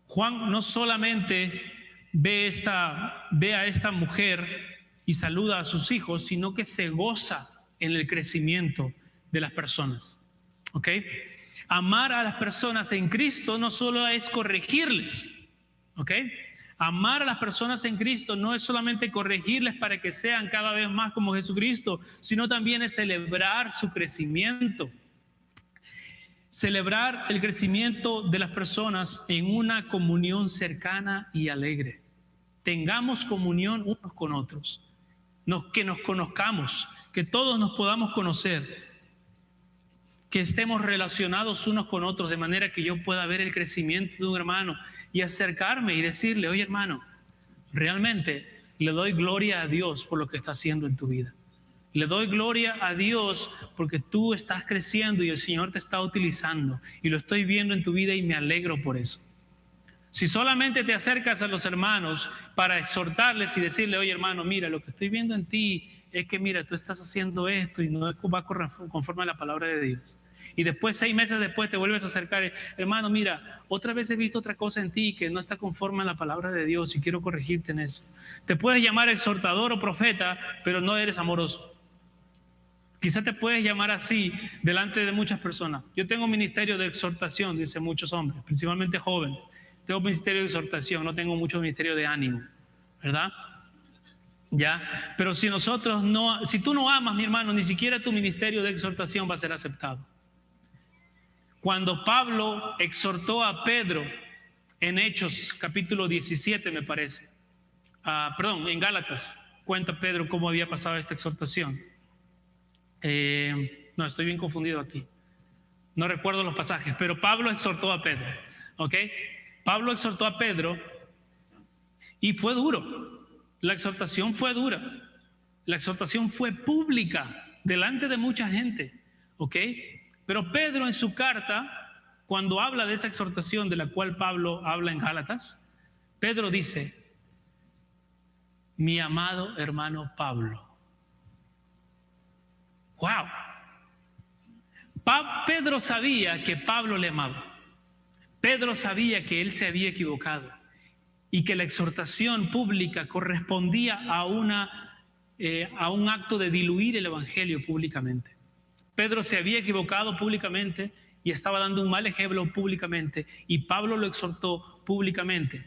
Juan no solamente ve a esta mujer y saluda a sus hijos, sino que se goza en el crecimiento de las personas. ¿Ok? Amar a las personas en Cristo no solo es corregirles. ¿Ok? Amar a las personas en Cristo no es solamente corregirles para que sean cada vez más como Jesucristo, sino también es celebrar su crecimiento. Celebrar el crecimiento de las personas en una comunión cercana y alegre. Tengamos comunión unos con otros, que nos conozcamos, que todos nos podamos conocer, que estemos relacionados unos con otros de manera que yo pueda ver el crecimiento de un hermano y acercarme y decirle, oye hermano, realmente le doy gloria a Dios por lo que está haciendo en tu vida. Le doy gloria a Dios porque tú estás creciendo y el Señor te está utilizando y lo estoy viendo en tu vida y me alegro por eso. Si solamente te acercas a los hermanos para exhortarles y decirle, oye hermano, mira, lo que estoy viendo en ti es que mira, tú estás haciendo esto y no va conforme a la palabra de Dios. Y después, 6 meses después, te vuelves a acercar, hermano, mira, otra vez he visto otra cosa en ti que no está conforme a la palabra de Dios y quiero corregirte en eso. Te puedes llamar exhortador o profeta, pero no eres amoroso. Quizás te puedes llamar así delante de muchas personas. Yo tengo un ministerio de exhortación, dicen muchos hombres, principalmente jóvenes. Tengo un ministerio de exhortación, no tengo mucho ministerio de ánimo, ¿verdad? ¿Ya? Pero si tú no amas, mi hermano, ni siquiera tu ministerio de exhortación va a ser aceptado. Cuando Pablo exhortó a Pedro en Hechos, capítulo 17, me parece, en Gálatas, cuenta Pedro cómo había pasado esta exhortación. No, estoy bien confundido aquí. No recuerdo los pasajes, pero Pablo exhortó a Pedro, ¿ok? Pablo exhortó a Pedro Y fue duro. La exhortación fue dura. La exhortación fue pública, delante de mucha gente. ¿Ok? Pero Pedro en su carta, cuando habla de esa exhortación de la cual Pablo habla en Gálatas, Pedro dice: mi amado hermano Pablo. ¡Wow! Pedro sabía que Pablo le amaba. Pedro sabía que él se había equivocado y que la exhortación pública correspondía a un acto de diluir el evangelio públicamente. Pedro se había equivocado públicamente y estaba dando un mal ejemplo públicamente, y Pablo lo exhortó públicamente.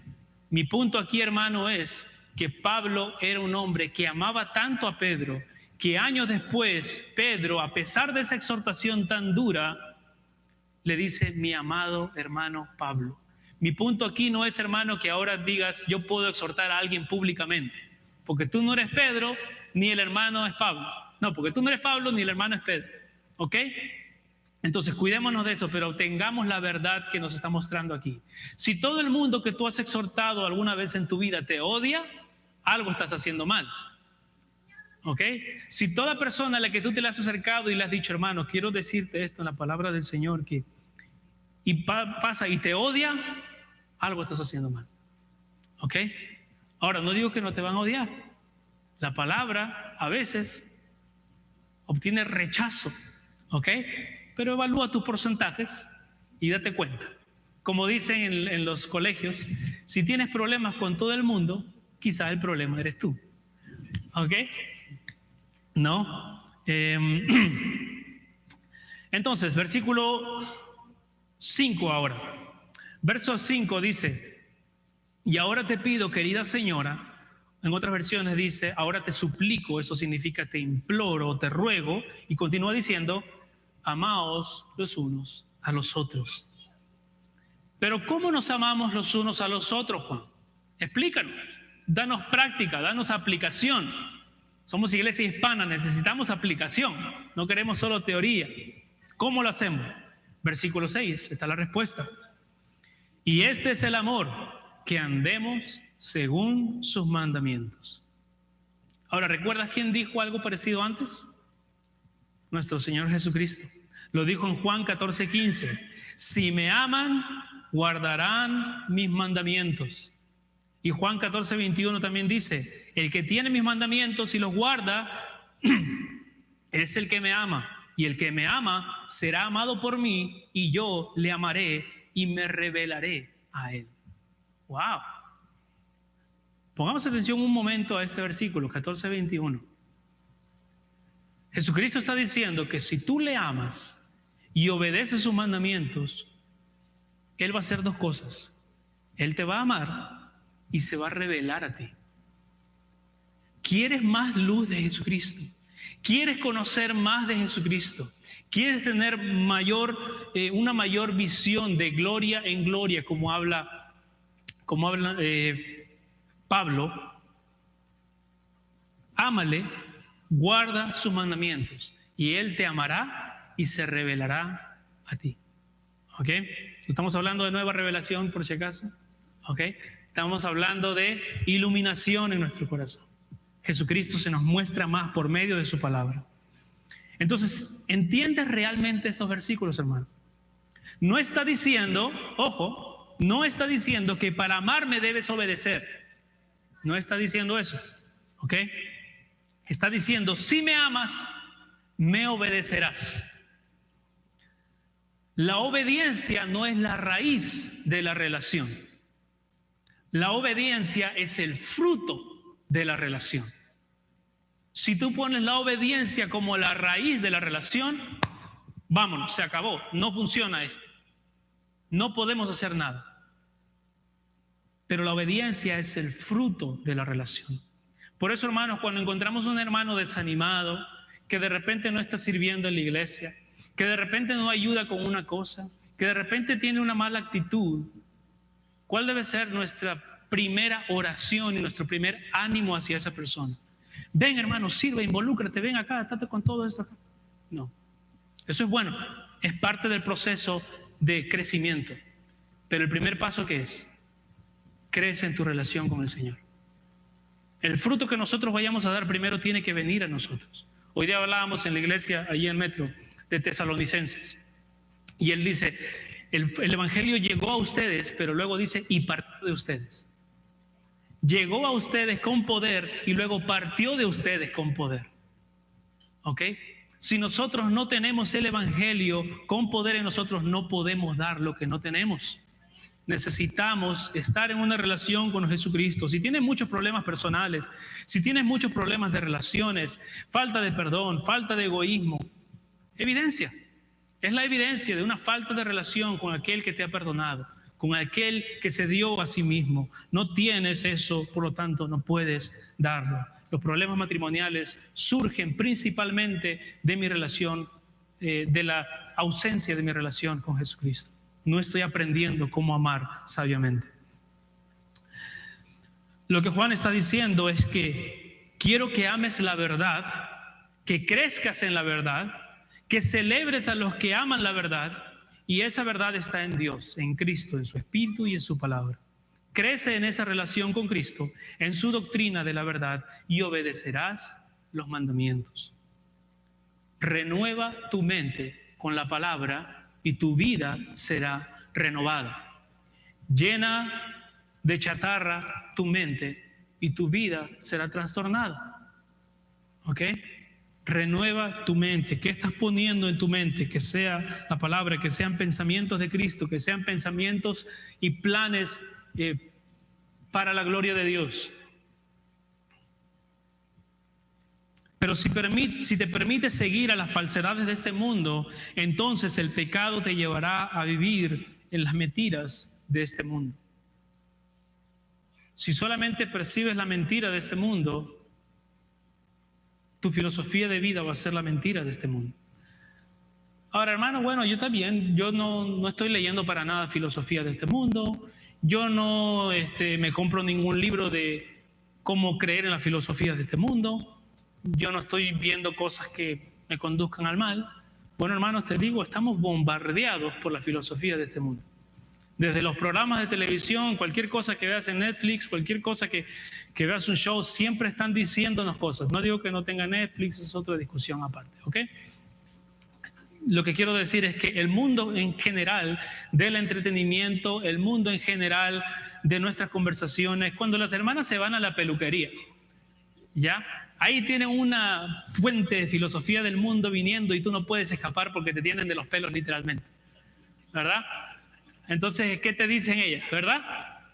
Mi punto aquí, hermano, es que Pablo era un hombre que amaba tanto a Pedro, que años después Pedro, a pesar de esa exhortación tan dura, le dice: mi amado hermano Pablo. Mi punto aquí no es, hermano, que ahora digas: yo puedo exhortar a alguien públicamente, porque tú no eres Pedro ni el hermano es Pablo. No, porque tú no eres Pablo ni el hermano es Pedro. ¿Ok? Entonces cuidémonos de eso, pero obtengamos la verdad que nos está mostrando aquí. Si todo el mundo que tú has exhortado alguna vez en tu vida te odia, algo estás haciendo mal. ¿Ok? Si toda persona a la que tú te le has acercado y le has dicho: hermano, quiero decirte esto en la palabra del Señor, y pasa y te odia, algo estás haciendo mal. ¿Ok? Ahora, no digo que no te van a odiar. La palabra a veces obtiene rechazo. ¿Ok? Pero evalúa tus porcentajes y date cuenta. Como dicen en los colegios, si tienes problemas con todo el mundo, quizás el problema eres tú. ¿Ok? ¿No? Entonces, versículo 5 ahora. Verso 5 dice: y ahora te pido, querida señora. En otras versiones dice: ahora te suplico. Eso significa te imploro, te ruego. Y continúa diciendo: amaos los unos a los otros. Pero ¿cómo nos amamos los unos a los otros, Juan? Explícanos, danos práctica, danos aplicación. Somos iglesia hispana, necesitamos aplicación, no queremos solo teoría. ¿Cómo lo hacemos? Versículo 6, está la respuesta. Y este es el amor, que andemos según sus mandamientos. Ahora, ¿recuerdas quién dijo algo parecido antes? Nuestro Señor Jesucristo. Lo dijo en Juan 14:15. Si me aman, guardarán mis mandamientos. Y Juan 14:21 también dice: el que tiene mis mandamientos y los guarda, es el que me ama. Y el que me ama será amado por mí, y yo le amaré y me revelaré a él. ¡Wow! Pongamos atención un momento a este versículo 14:21. Jesucristo está diciendo que si tú le amas y obedeces sus mandamientos, Él va a hacer dos cosas. Él te va a amar y se va a revelar a ti. ¿Quieres más luz de Jesucristo? ¿Quieres conocer más de Jesucristo? ¿Quieres tener una mayor visión de gloria en gloria, como habla Pablo? Ámale, guarda sus mandamientos y Él te amará y se revelará a ti. ¿Ok? Estamos hablando de nueva revelación, por si acaso. ¿Ok? Estamos hablando de iluminación en nuestro corazón. Jesucristo se nos muestra más por medio de su palabra. Entonces, ¿entiendes realmente estos versículos, hermano? No está diciendo, ojo, no está diciendo que para amarme debes obedecer. No está diciendo eso. ¿Ok? Está diciendo: si me amas, me obedecerás. La obediencia no es la raíz de la relación. La obediencia es el fruto de la relación. Si tú pones la obediencia como la raíz de la relación, vámonos, se acabó, no funciona esto. No podemos hacer nada. Pero la obediencia es el fruto de la relación. Por eso, hermanos, cuando encontramos un hermano desanimado, que de repente no está sirviendo en la iglesia, que de repente no ayuda con una cosa, que de repente tiene una mala actitud, ¿cuál debe ser nuestra primera oración y nuestro primer ánimo hacia esa persona? Ven, hermano, sirve, involúcrate, ven acá, estate con todo esto acá. No, eso es bueno, es parte del proceso de crecimiento. Pero el primer paso, ¿qué es? Crece en tu relación con el Señor. El fruto que nosotros vayamos a dar primero tiene que venir a nosotros. Hoy día hablábamos en la iglesia, allí en Metro, de Tesalonicenses. Y él dice, el evangelio llegó a ustedes, pero luego dice, y partió de ustedes. Llegó a ustedes con poder y luego partió de ustedes con poder. ¿Ok? Si nosotros no tenemos el evangelio con poder en nosotros, no podemos dar lo que no tenemos. Necesitamos estar en una relación con Jesucristo. Si tienes muchos problemas personales, si tienes muchos problemas de relaciones, falta de perdón, falta de egoísmo, evidencia. Es la evidencia de una falta de relación con aquel que te ha perdonado, con aquel que se dio a sí mismo. No tienes eso, por lo tanto no puedes darlo. Los problemas matrimoniales surgen principalmente de mi relación, de la ausencia de mi relación con Jesucristo. No estoy aprendiendo cómo amar sabiamente. Lo que Juan está diciendo es que quiero que ames la verdad, que crezcas en la verdad, que celebres a los que aman la verdad, y esa verdad está en Dios, en Cristo, en su Espíritu y en su palabra. Crece en esa relación con Cristo, en su doctrina de la verdad, y obedecerás los mandamientos. Renueva tu mente con la palabra y tu vida será renovada. Llena de chatarra tu mente y tu vida será trastornada. ¿Ok? Renueva tu mente. ¿Qué estás poniendo en tu mente? Que sea la palabra, que sean pensamientos de Cristo, que sean pensamientos y planes para la gloria de Dios. Pero si te permites seguir a las falsedades de este mundo, entonces el pecado te llevará a vivir en las mentiras de este mundo. Si solamente percibes la mentira de este mundo, tu filosofía de vida va a ser la mentira de este mundo. Ahora, hermano, bueno, yo también, yo no estoy leyendo para nada filosofía de este mundo. Yo no me compro ningún libro de cómo creer en las filosofías de este mundo. Yo no estoy viendo cosas que me conduzcan al mal. Bueno, hermanos, te digo, estamos bombardeados por la filosofía de este mundo. Desde los programas de televisión, cualquier cosa que veas en Netflix, cualquier cosa que veas un show, siempre están diciéndonos cosas. No digo que no tenga Netflix, es otra discusión aparte, ¿ok? Lo que quiero decir es que el mundo en general del entretenimiento, el mundo en general de nuestras conversaciones, cuando las hermanas se van a la peluquería, ¿ya? Ahí tienen una fuente de filosofía del mundo viniendo y tú no puedes escapar porque te tienen de los pelos literalmente, ¿verdad? Entonces, ¿qué te dicen ellas, verdad?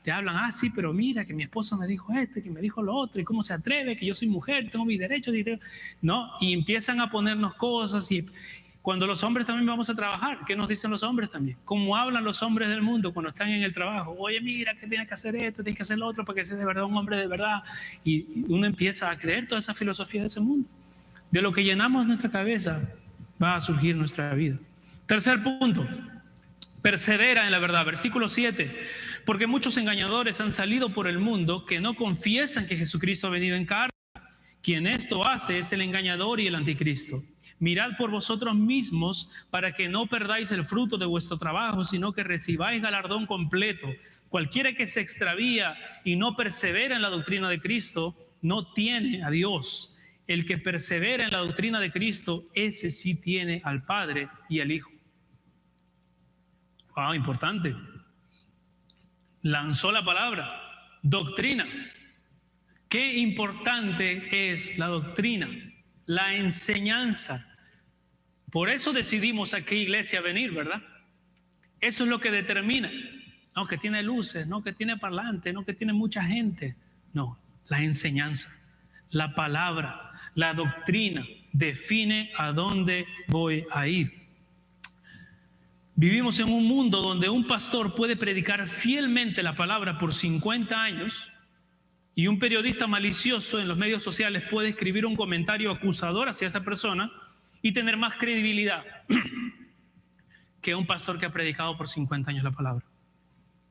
Te hablan, sí, pero mira, que mi esposo me dijo que me dijo lo otro, y cómo se atreve, que yo soy mujer, tengo mis derechos, ¿no? Y empiezan a ponernos cosas, y cuando los hombres también vamos a trabajar, ¿qué nos dicen los hombres también? ¿Cómo hablan los hombres del mundo cuando están en el trabajo? Oye, mira, que tienes que hacer esto, tienes que hacer lo otro para que seas de verdad un hombre de verdad. Y uno empieza a creer toda esa filosofía de ese mundo. De lo que llenamos nuestra cabeza va a surgir nuestra vida. Tercer punto, persevera en la verdad. Versículo 7. Porque muchos engañadores han salido por el mundo que no confiesan que Jesucristo ha venido en carne. Quien esto hace es el engañador y el anticristo. Mirad por vosotros mismos para que no perdáis el fruto de vuestro trabajo, sino que recibáis galardón completo. Cualquiera que se extravía y no persevera en la doctrina de Cristo, no tiene a Dios. El que persevera en la doctrina de Cristo, ese sí tiene al Padre y al Hijo. Importante. Lanzó la palabra, doctrina. Qué importante es la doctrina, la enseñanza. Por eso decidimos a qué iglesia venir, ¿verdad? Eso es lo que determina. No, que tiene luces, no, que tiene parlantes, no, que tiene mucha gente. No, la enseñanza, la palabra, la doctrina define a dónde voy a ir. Vivimos en un mundo donde un pastor puede predicar fielmente la palabra por 50 años y un periodista malicioso en los medios sociales puede escribir un comentario acusador hacia esa persona y tener más credibilidad que un pastor que ha predicado por 50 años la palabra.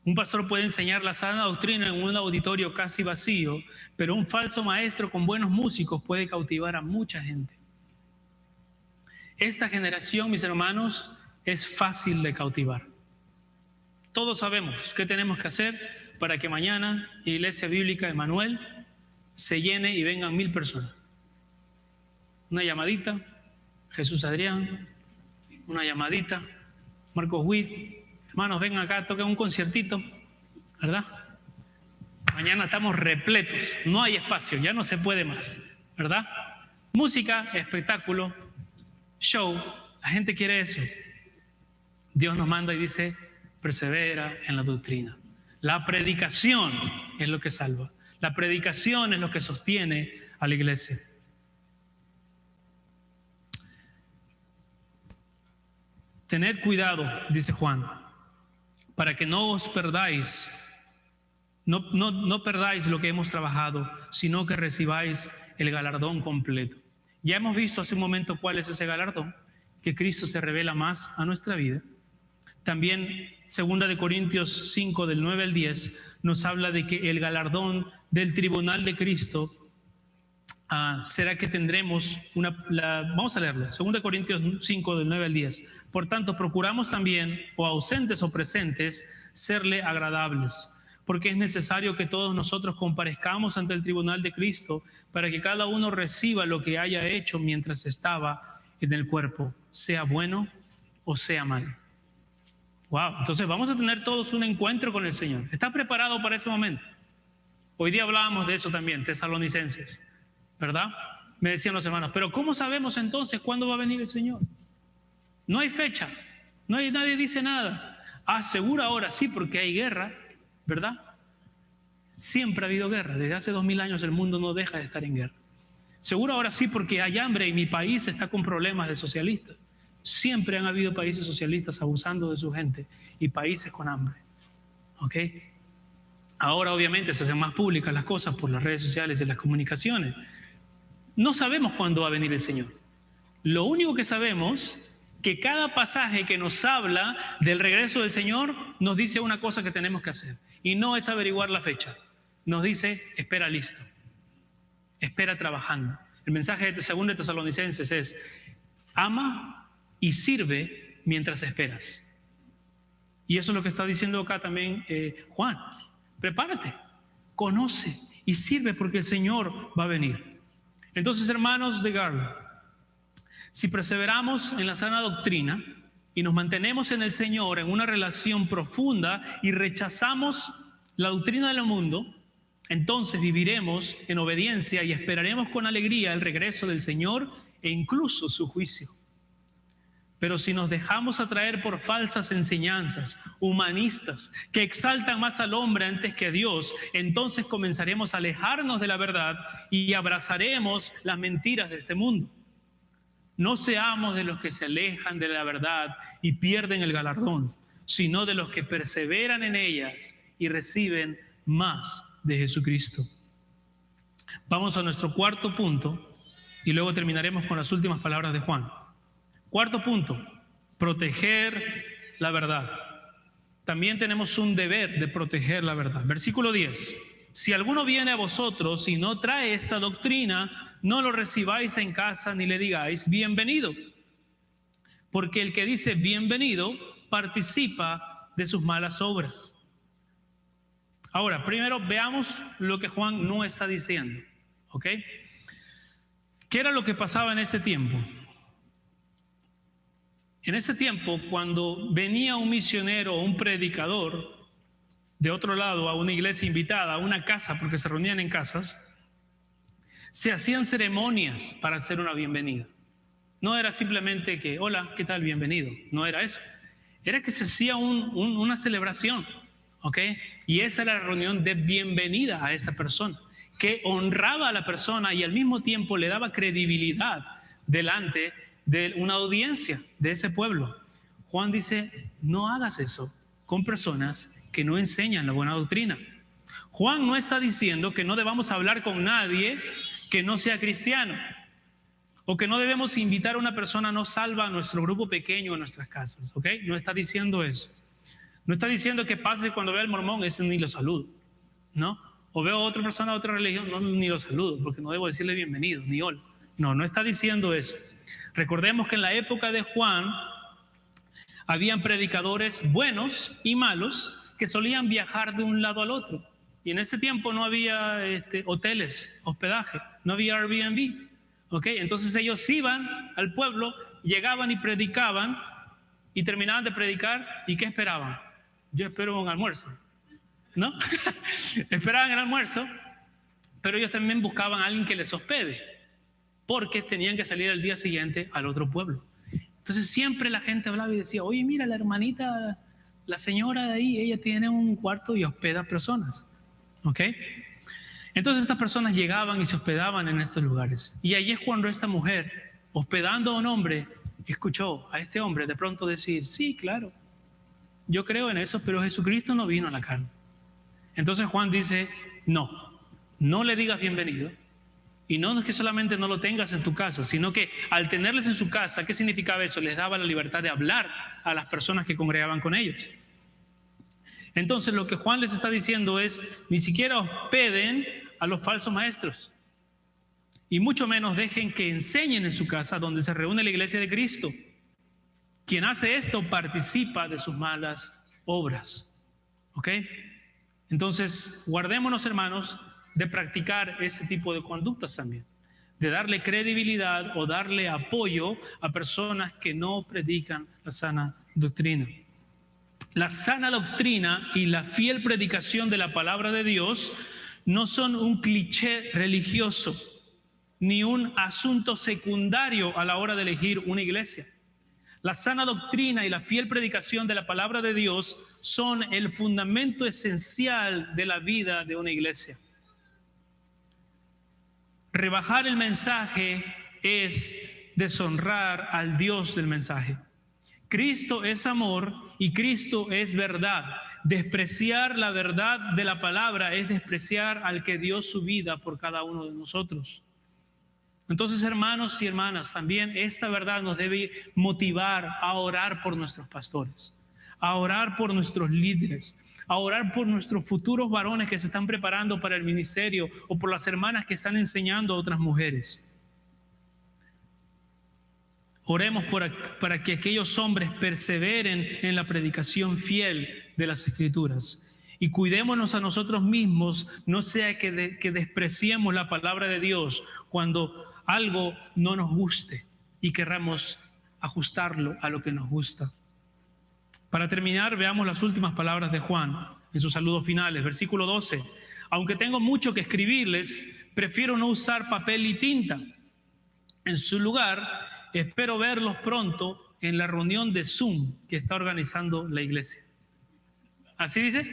Un pastor puede enseñar la sana doctrina en un auditorio casi vacío, pero un falso maestro con buenos músicos puede cautivar a mucha gente. Esta generación, mis hermanos, es fácil de cautivar. Todos sabemos qué tenemos que hacer para que mañana Iglesia Bíblica Emanuel se llene y vengan 1000 personas. Una llamadita, Jesús Adrián, una llamadita, Marcos Witt, hermanos, vengan acá, toquen un conciertito, ¿verdad? Mañana estamos repletos, no hay espacio, ya no se puede más, ¿verdad? Música, espectáculo, show, la gente quiere eso. Dios nos manda y dice, persevera en la doctrina. La predicación es lo que salva. La predicación es lo que sostiene a la iglesia. Tened cuidado, dice Juan, para que no os perdáis, no perdáis lo que hemos trabajado, sino que recibáis el galardón completo. Ya hemos visto hace un momento cuál es ese galardón, que Cristo se revela más a nuestra vida. También 2 Corintios 5, del 9 al 10, nos habla de que el galardón del tribunal de Cristo será que tendremos vamos a leerlo, 2 Corintios 5, del 9 al 10. Por tanto, procuramos también, o ausentes o presentes, serle agradables, porque es necesario que todos nosotros comparezcamos ante el tribunal de Cristo para que cada uno reciba lo que haya hecho mientras estaba en el cuerpo, sea bueno o sea malo. Wow, entonces vamos a tener todos un encuentro con el Señor. ¿Está preparado para ese momento? Hoy día hablábamos de eso también, tesalonicenses, ¿verdad? Me decían los hermanos, pero ¿cómo sabemos entonces cuándo va a venir el Señor? No hay fecha, nadie dice nada. Seguro ahora sí, porque hay guerra, ¿verdad? Siempre ha habido guerra, desde hace 2000 años el mundo no deja de estar en guerra. Seguro ahora sí, porque hay hambre y mi país está con problemas de socialistas. Siempre han habido países socialistas abusando de su gente y países con hambre. ¿Ok? Ahora obviamente se hacen más públicas las cosas por las redes sociales y las comunicaciones. No sabemos cuándo va a venir el Señor. Lo único que sabemos que cada pasaje que nos habla del regreso del Señor nos dice una cosa que tenemos que hacer. Y no es averiguar la fecha. Nos dice, espera listo. Espera trabajando. El mensaje de 2 Tesalonicenses es, ama y sirve mientras esperas. Y eso es lo que está diciendo acá también Juan. Prepárate, conoce y sirve porque el Señor va a venir. Entonces, hermanos de Garland, si perseveramos en la sana doctrina y nos mantenemos en el Señor en una relación profunda y rechazamos la doctrina del mundo, entonces viviremos en obediencia y esperaremos con alegría el regreso del Señor e incluso su juicio. Pero si nos dejamos atraer por falsas enseñanzas humanistas que exaltan más al hombre antes que a Dios, entonces comenzaremos a alejarnos de la verdad y abrazaremos las mentiras de este mundo. No seamos de los que se alejan de la verdad y pierden el galardón, sino de los que perseveran en ellas y reciben más de Jesucristo. Vamos a nuestro cuarto punto y luego terminaremos con las últimas palabras de Juan. Cuarto punto, proteger la verdad. También tenemos un deber de proteger la verdad. Versículo 10. Si alguno viene a vosotros y no trae esta doctrina, no lo recibáis en casa ni le digáis bienvenido. Porque el que dice bienvenido participa de sus malas obras. Ahora, primero veamos lo que Juan no está diciendo. ¿Ok? ¿Qué era lo que pasaba en este tiempo? En ese tiempo, cuando venía un misionero o un predicador de otro lado a una iglesia invitada, a una casa, porque se reunían en casas, se hacían ceremonias para hacer una bienvenida. No era simplemente que, hola, ¿qué tal? Bienvenido. No era eso. Era que se hacía una celebración, ¿ok? Y esa era la reunión de bienvenida a esa persona, que honraba a la persona y al mismo tiempo le daba credibilidad delante de una audiencia de ese pueblo. Juan dice, no hagas eso con personas que no enseñan la buena doctrina. Juan no está diciendo que no debamos hablar con nadie que no sea cristiano, o que no debemos invitar a una persona no salva a nuestro grupo pequeño, a nuestras casas, ¿ok? No está diciendo eso. No está diciendo que pase cuando vea al mormón, ese ni lo saludo, ¿no? O veo a otra persona de otra religión, no, ni lo saludo, porque no debo decirle bienvenido, ni hola. No está diciendo eso. Recordemos que en la época de Juan habían predicadores buenos y malos que solían viajar de un lado al otro. Y en ese tiempo no había hoteles, hospedaje, no había Airbnb. ¿Ok? Entonces ellos iban al pueblo, llegaban y predicaban, y terminaban de predicar, ¿y qué esperaban? Yo espero un almuerzo, ¿no? Esperaban el almuerzo, pero ellos también buscaban a alguien que les hospede, porque tenían que salir al día siguiente al otro pueblo. Entonces siempre la gente hablaba y decía, oye, mira, la hermanita, la señora de ahí, ella tiene un cuarto y hospeda personas. ¿Ok? Entonces estas personas llegaban y se hospedaban en estos lugares. Y ahí es cuando esta mujer, hospedando a un hombre, escuchó a este hombre de pronto decir, sí, claro, yo creo en eso, pero Jesucristo no vino a la carne. Entonces Juan dice, no le digas bienvenido. Y no es que solamente no lo tengas en tu casa, sino que al tenerles en su casa, ¿qué significaba eso? Les daba la libertad de hablar a las personas que congregaban con ellos. Entonces lo que Juan les está diciendo es, ni siquiera hospeden a los falsos maestros. Y mucho menos dejen que enseñen en su casa donde se reúne la iglesia de Cristo. Quien hace esto participa de sus malas obras. ¿Ok? Entonces, guardémonos, hermanos, de practicar ese tipo de conductas también. De darle credibilidad o darle apoyo a personas que no predican la sana doctrina. La sana doctrina y la fiel predicación de la palabra de Dios no son un cliché religioso, ni un asunto secundario a la hora de elegir una iglesia. La sana doctrina y la fiel predicación de la palabra de Dios son el fundamento esencial de la vida de una iglesia. Rebajar el mensaje es deshonrar al Dios del mensaje. Cristo es amor y Cristo es verdad. Despreciar la verdad de la palabra es despreciar al que dio su vida por cada uno de nosotros. Entonces, hermanos y hermanas, también esta verdad nos debe motivar a orar por nuestros pastores, a orar por nuestros líderes, a orar por nuestros futuros varones que se están preparando para el ministerio o por las hermanas que están enseñando a otras mujeres. Oremos para que aquellos hombres perseveren en la predicación fiel de las Escrituras. Y cuidémonos a nosotros mismos, no sea que despreciemos la palabra de Dios cuando algo no nos guste y querramos ajustarlo a lo que nos gusta. Para terminar, veamos las últimas palabras de Juan en sus saludos finales. Versículo 12. Aunque tengo mucho que escribirles, prefiero no usar papel y tinta. En su lugar, espero verlos pronto en la reunión de Zoom que está organizando la iglesia. ¿Así dice?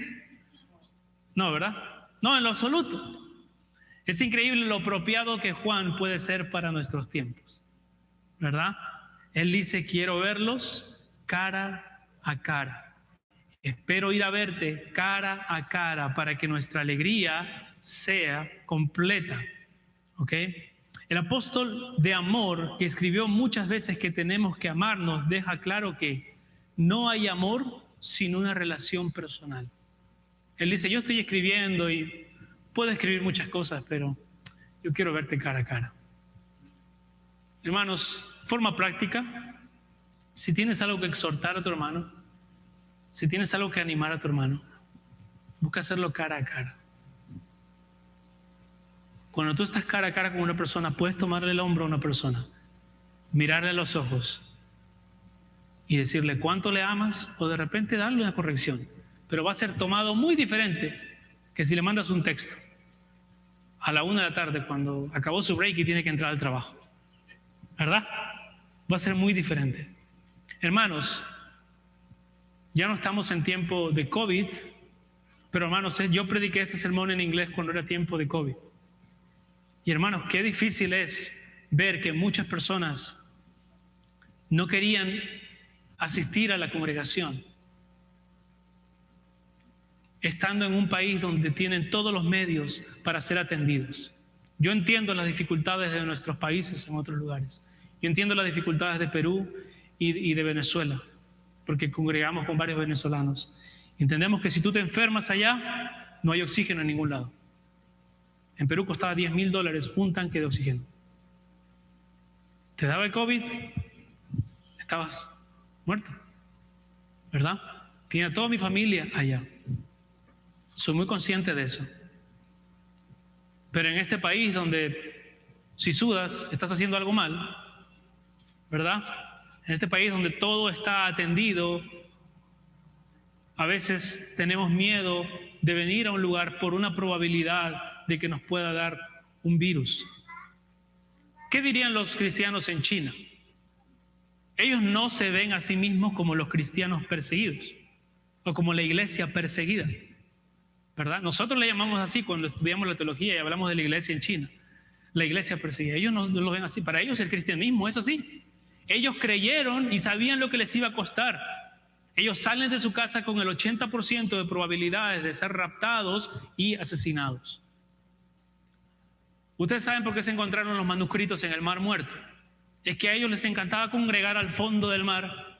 No, ¿verdad? No, en lo absoluto. Es increíble lo apropiado que Juan puede ser para nuestros tiempos, ¿verdad? Él dice, quiero verlos cara a cara. Espero ir a verte cara a cara para que nuestra alegría sea completa. ¿Ok? El apóstol de amor, que escribió muchas veces que tenemos que amarnos, deja claro que no hay amor sin una relación personal. Él dice, yo estoy escribiendo y puedo escribir muchas cosas, pero yo quiero verte cara a cara. Hermanos, forma práctica. Si tienes algo que exhortar a tu hermano, si tienes algo que animar a tu hermano, busca hacerlo cara a cara. Cuando tú estás cara a cara con una persona, puedes tomarle el hombro a una persona, mirarle a los ojos y decirle cuánto le amas, o de repente darle una corrección. Pero va a ser tomado muy diferente que si le mandas un texto a la 1 de la tarde cuando acabó su break y tiene que entrar al trabajo. ¿Verdad? Va a ser muy diferente. Hermanos, ya no estamos en tiempo de COVID, pero hermanos, yo prediqué este sermón en inglés cuando era tiempo de COVID. Y hermanos, qué difícil es ver que muchas personas no querían asistir a la congregación, estando en un país donde tienen todos los medios para ser atendidos. Yo entiendo las dificultades de nuestros países en otros lugares. Yo entiendo las dificultades de Perú y de Venezuela, porque congregamos con varios venezolanos. Entendemos que si tú te enfermas allá, no hay oxígeno en ningún lado. En Perú costaba $10,000 un tanque de oxígeno. Te daba el COVID, estabas muerto, ¿verdad? Tenía toda mi familia allá. Soy muy consciente de eso. Pero en este país donde si sudas, estás haciendo algo mal, ¿verdad? En este país donde todo está atendido, a veces tenemos miedo de venir a un lugar por una probabilidad de que nos pueda dar un virus. ¿Qué dirían los cristianos en China? Ellos no se ven a sí mismos como los cristianos perseguidos o como la iglesia perseguida, ¿verdad? Nosotros le llamamos así cuando estudiamos la teología y hablamos de la iglesia en China, la iglesia perseguida. Ellos no lo ven así. Para ellos el cristianismo es así. Ellos creyeron y sabían lo que les iba a costar. Ellos salen de su casa con el 80% de probabilidades de ser raptados y asesinados. Ustedes saben por qué se encontraron los manuscritos en el Mar Muerto. Es que a ellos les encantaba congregar al fondo del mar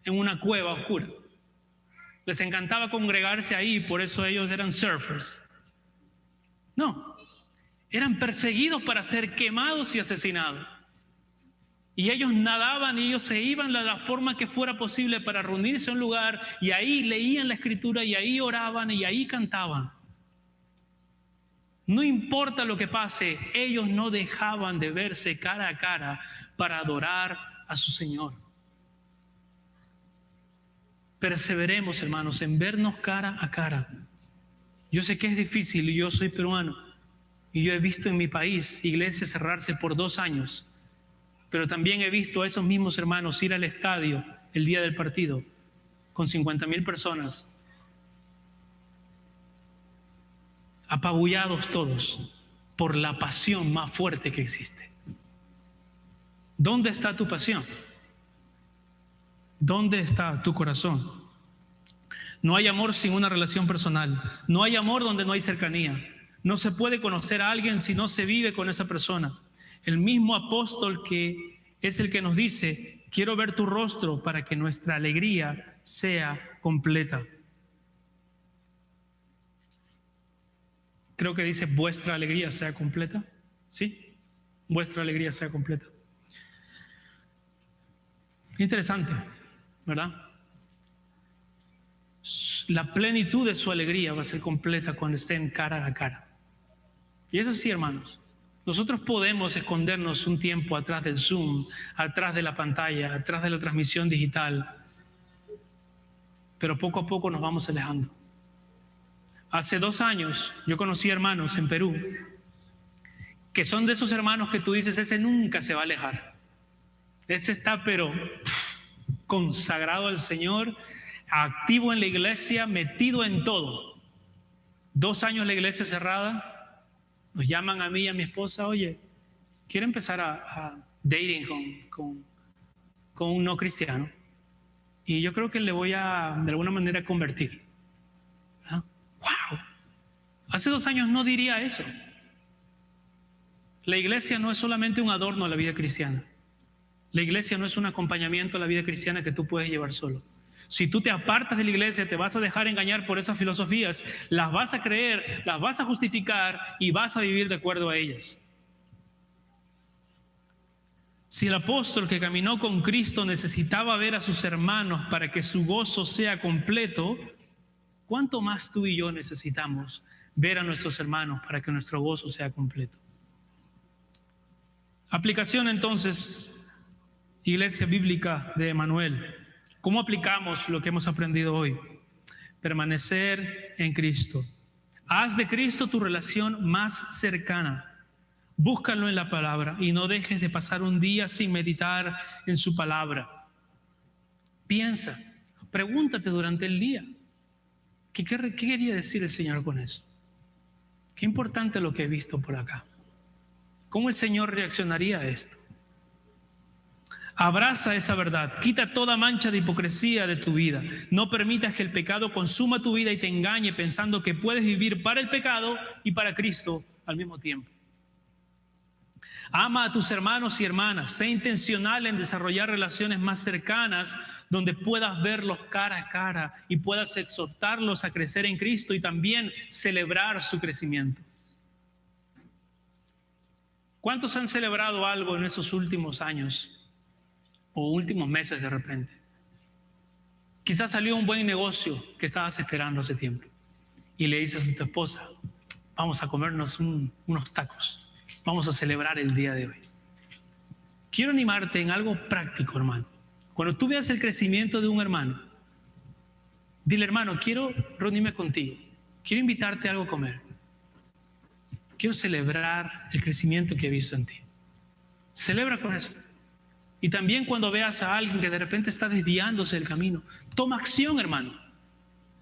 en una cueva oscura. Les encantaba congregarse ahí, por eso ellos eran surfers. No, eran perseguidos para ser quemados y asesinados. Y ellos nadaban y ellos se iban de la forma que fuera posible para reunirse en un lugar y ahí leían la escritura y ahí oraban y ahí cantaban. No importa lo que pase, ellos no dejaban de verse cara a cara para adorar a su Señor. Perseveremos, hermanos, en vernos cara a cara. Yo sé que es difícil y yo soy peruano y yo he visto en mi país iglesias cerrarse por 2 años, pero también he visto a esos mismos hermanos ir al estadio el día del partido con 50,000 personas, apabullados todos por la pasión más fuerte que existe. ¿Dónde está tu pasión? ¿Dónde está tu corazón? No hay amor sin una relación personal. No hay amor donde no hay cercanía. No se puede conocer a alguien si no se vive con esa persona. El mismo apóstol que es el que nos dice, quiero ver tu rostro para que nuestra alegría sea completa. Creo que dice, vuestra alegría sea completa. ¿Sí? Vuestra alegría sea completa. Interesante, ¿verdad? La plenitud de su alegría va a ser completa cuando estén cara a cara. Y es así, hermanos. Nosotros podemos escondernos un tiempo atrás del Zoom, atrás de la pantalla, atrás de la transmisión digital, pero poco a poco nos vamos alejando. Hace 2 años yo conocí hermanos en Perú que son de esos hermanos que tú dices, ese nunca se va a alejar. Ese está pero consagrado al Señor, activo en la iglesia, metido en todo. 2 años la iglesia cerrada, nos llaman a mí y a mi esposa, oye, quiero empezar a dating con un no cristiano y yo creo que le voy a de alguna manera convertir. ¿Ah? ¡Wow! Hace 2 años no diría eso. La iglesia no es solamente un adorno a la vida cristiana. La iglesia no es un acompañamiento a la vida cristiana que tú puedes llevar solo. Si tú te apartas de la iglesia, te vas a dejar engañar por esas filosofías, las vas a creer, las vas a justificar y vas a vivir de acuerdo a ellas. Si el apóstol que caminó con Cristo necesitaba ver a sus hermanos para que su gozo sea completo, ¿cuánto más tú y yo necesitamos ver a nuestros hermanos para que nuestro gozo sea completo? Aplicación entonces, Iglesia Bíblica de Emanuel. ¿Cómo aplicamos lo que hemos aprendido hoy? Permanecer en Cristo. Haz de Cristo tu relación más cercana. Búscalo en la palabra y no dejes de pasar un día sin meditar en su palabra. Piensa, pregúntate durante el día, ¿qué quería decir el Señor con eso? Qué importante lo que he visto por acá. ¿Cómo el Señor reaccionaría a esto? Abraza esa verdad, quita toda mancha de hipocresía de tu vida. No permitas que el pecado consuma tu vida y te engañe pensando que puedes vivir para el pecado y para Cristo al mismo tiempo. Ama a tus hermanos y hermanas, sé intencional en desarrollar relaciones más cercanas donde puedas verlos cara a cara y puedas exhortarlos a crecer en Cristo y también celebrar su crecimiento. ¿Cuántos han celebrado algo en esos últimos años? O últimos meses de repente. Quizás salió un buen negocio que estabas esperando hace tiempo y le dices a tu esposa, vamos a comernos unos tacos. Vamos a celebrar el día de hoy. Quiero animarte en algo práctico, hermano. Cuando tú veas el crecimiento de un hermano, dile, hermano, quiero reunirme contigo. Quiero invitarte a algo a comer. Quiero celebrar el crecimiento que he visto en ti. Celebra con eso. Y también cuando veas a alguien que de repente está desviándose del camino, toma acción, hermano.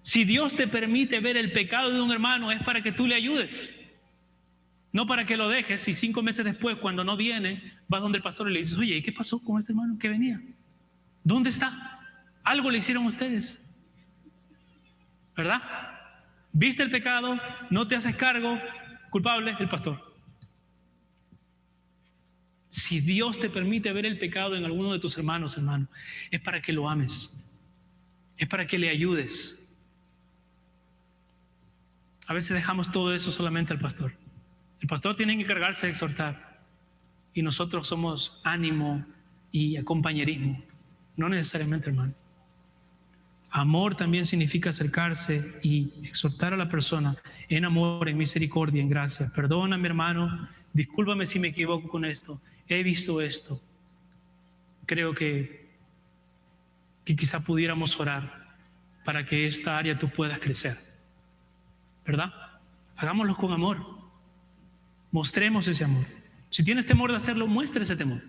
Si Dios te permite ver el pecado de un hermano, es para que tú le ayudes. No para que lo dejes y 5 meses después, cuando no viene, vas donde el pastor y le dices, oye, ¿y qué pasó con este hermano que venía? ¿Dónde está? Algo le hicieron ustedes, ¿verdad? ¿Viste el pecado? ¿No te haces cargo? Culpable, el pastor. Si Dios te permite ver el pecado en alguno de tus hermanos, hermano, es para que lo ames. Es para que le ayudes. A veces dejamos todo eso solamente al pastor. El pastor tiene que encargarse de exhortar. Y nosotros somos ánimo y compañerismo. No necesariamente, hermano. Amor también significa acercarse y exhortar a la persona en amor, en misericordia, en gracia. Perdona, mi hermano, discúlpame si me equivoco con esto. He visto esto. Creo que quizá pudiéramos orar para que esta área tú puedas crecer. ¿Verdad? Hagámoslo con amor. Mostremos ese amor. Si tienes temor de hacerlo, muestra ese temor.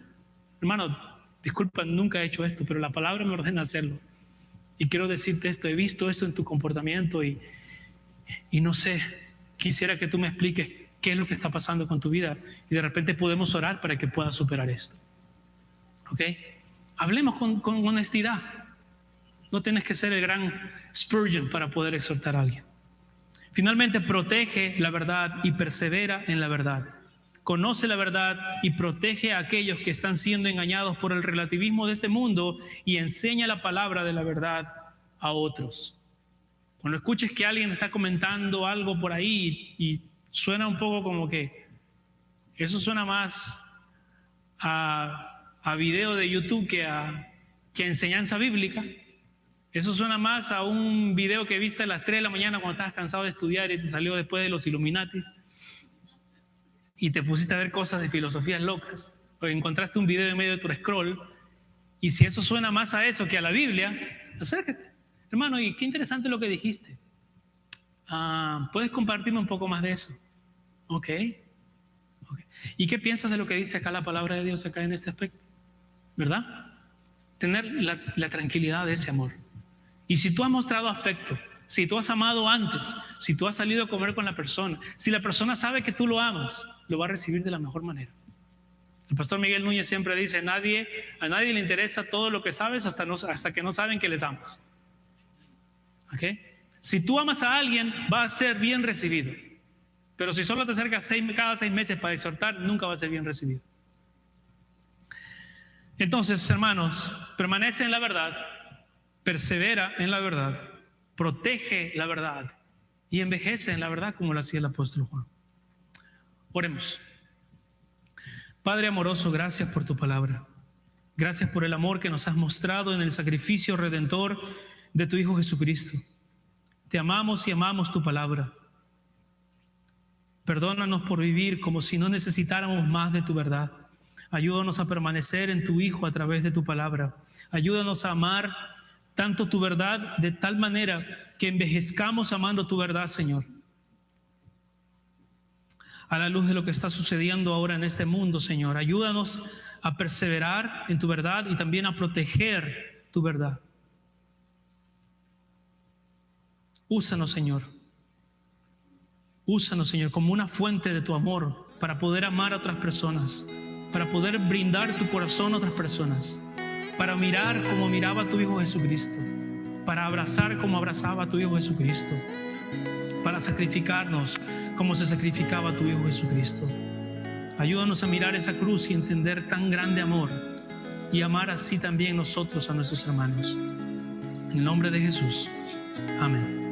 Hermano, disculpa, nunca he hecho esto, pero la palabra me ordena hacerlo. Y quiero decirte esto, he visto esto en tu comportamiento y no sé, quisiera que tú me expliques qué es lo que está pasando con tu vida y de repente podemos orar para que puedas superar esto. ¿Ok? Hablemos con honestidad. No tienes que ser el gran Spurgeon para poder exhortar a alguien. Finalmente, protege la verdad y persevera en la verdad. Conoce la verdad y protege a aquellos que están siendo engañados por el relativismo de este mundo y enseña la palabra de la verdad a otros. Cuando escuches que alguien está comentando algo por ahí y suena un poco como que eso suena más a video de YouTube que a enseñanza bíblica. Eso suena más a un video que viste a las 3 de la mañana cuando estabas cansado de estudiar y te salió después de los Illuminatis y te pusiste a ver cosas de filosofías locas o encontraste un video en medio de tu scroll y si eso suena más a eso que a la Biblia, acércate. Hermano, y qué interesante lo que dijiste. ¿Puedes compartirme un poco más de eso? Ok. ¿Y qué piensas de lo que dice acá la palabra de Dios acá en este aspecto? ¿Verdad? Tener la tranquilidad de ese amor. Y si tú has mostrado afecto, si tú has amado antes, si tú has salido a comer con la persona, si la persona sabe que tú lo amas, lo va a recibir de la mejor manera. El pastor Miguel Núñez siempre dice, a nadie le interesa todo lo que sabes hasta que no saben que les amas. ¿Ok? Si tú amas a alguien, va a ser bien recibido. Pero si solo te acercas cada 6 meses para exhortar, nunca va a ser bien recibido. Entonces, hermanos, permanece en la verdad, persevera en la verdad, protege la verdad y envejece en la verdad como lo hacía el apóstol Juan. Oremos. Padre amoroso, gracias por tu palabra. Gracias por el amor que nos has mostrado en el sacrificio redentor de tu Hijo Jesucristo. Te amamos y amamos tu palabra. Perdónanos por vivir como si no necesitáramos más de tu verdad. Ayúdanos a permanecer en tu Hijo a través de tu palabra. Ayúdanos a amar tanto tu verdad de tal manera que envejezcamos amando tu verdad, Señor. A la luz de lo que está sucediendo ahora en este mundo, Señor, ayúdanos a perseverar en tu verdad y también a proteger tu verdad. Úsanos, Señor. Úsanos, Señor, como una fuente de tu amor para poder amar a otras personas, para poder brindar tu corazón a otras personas, para mirar como miraba tu Hijo Jesucristo, para abrazar como abrazaba a tu Hijo Jesucristo, para sacrificarnos como se sacrificaba tu Hijo Jesucristo. Ayúdanos a mirar esa cruz y entender tan grande amor y amar así también nosotros a nuestros hermanos. En el nombre de Jesús. Amén.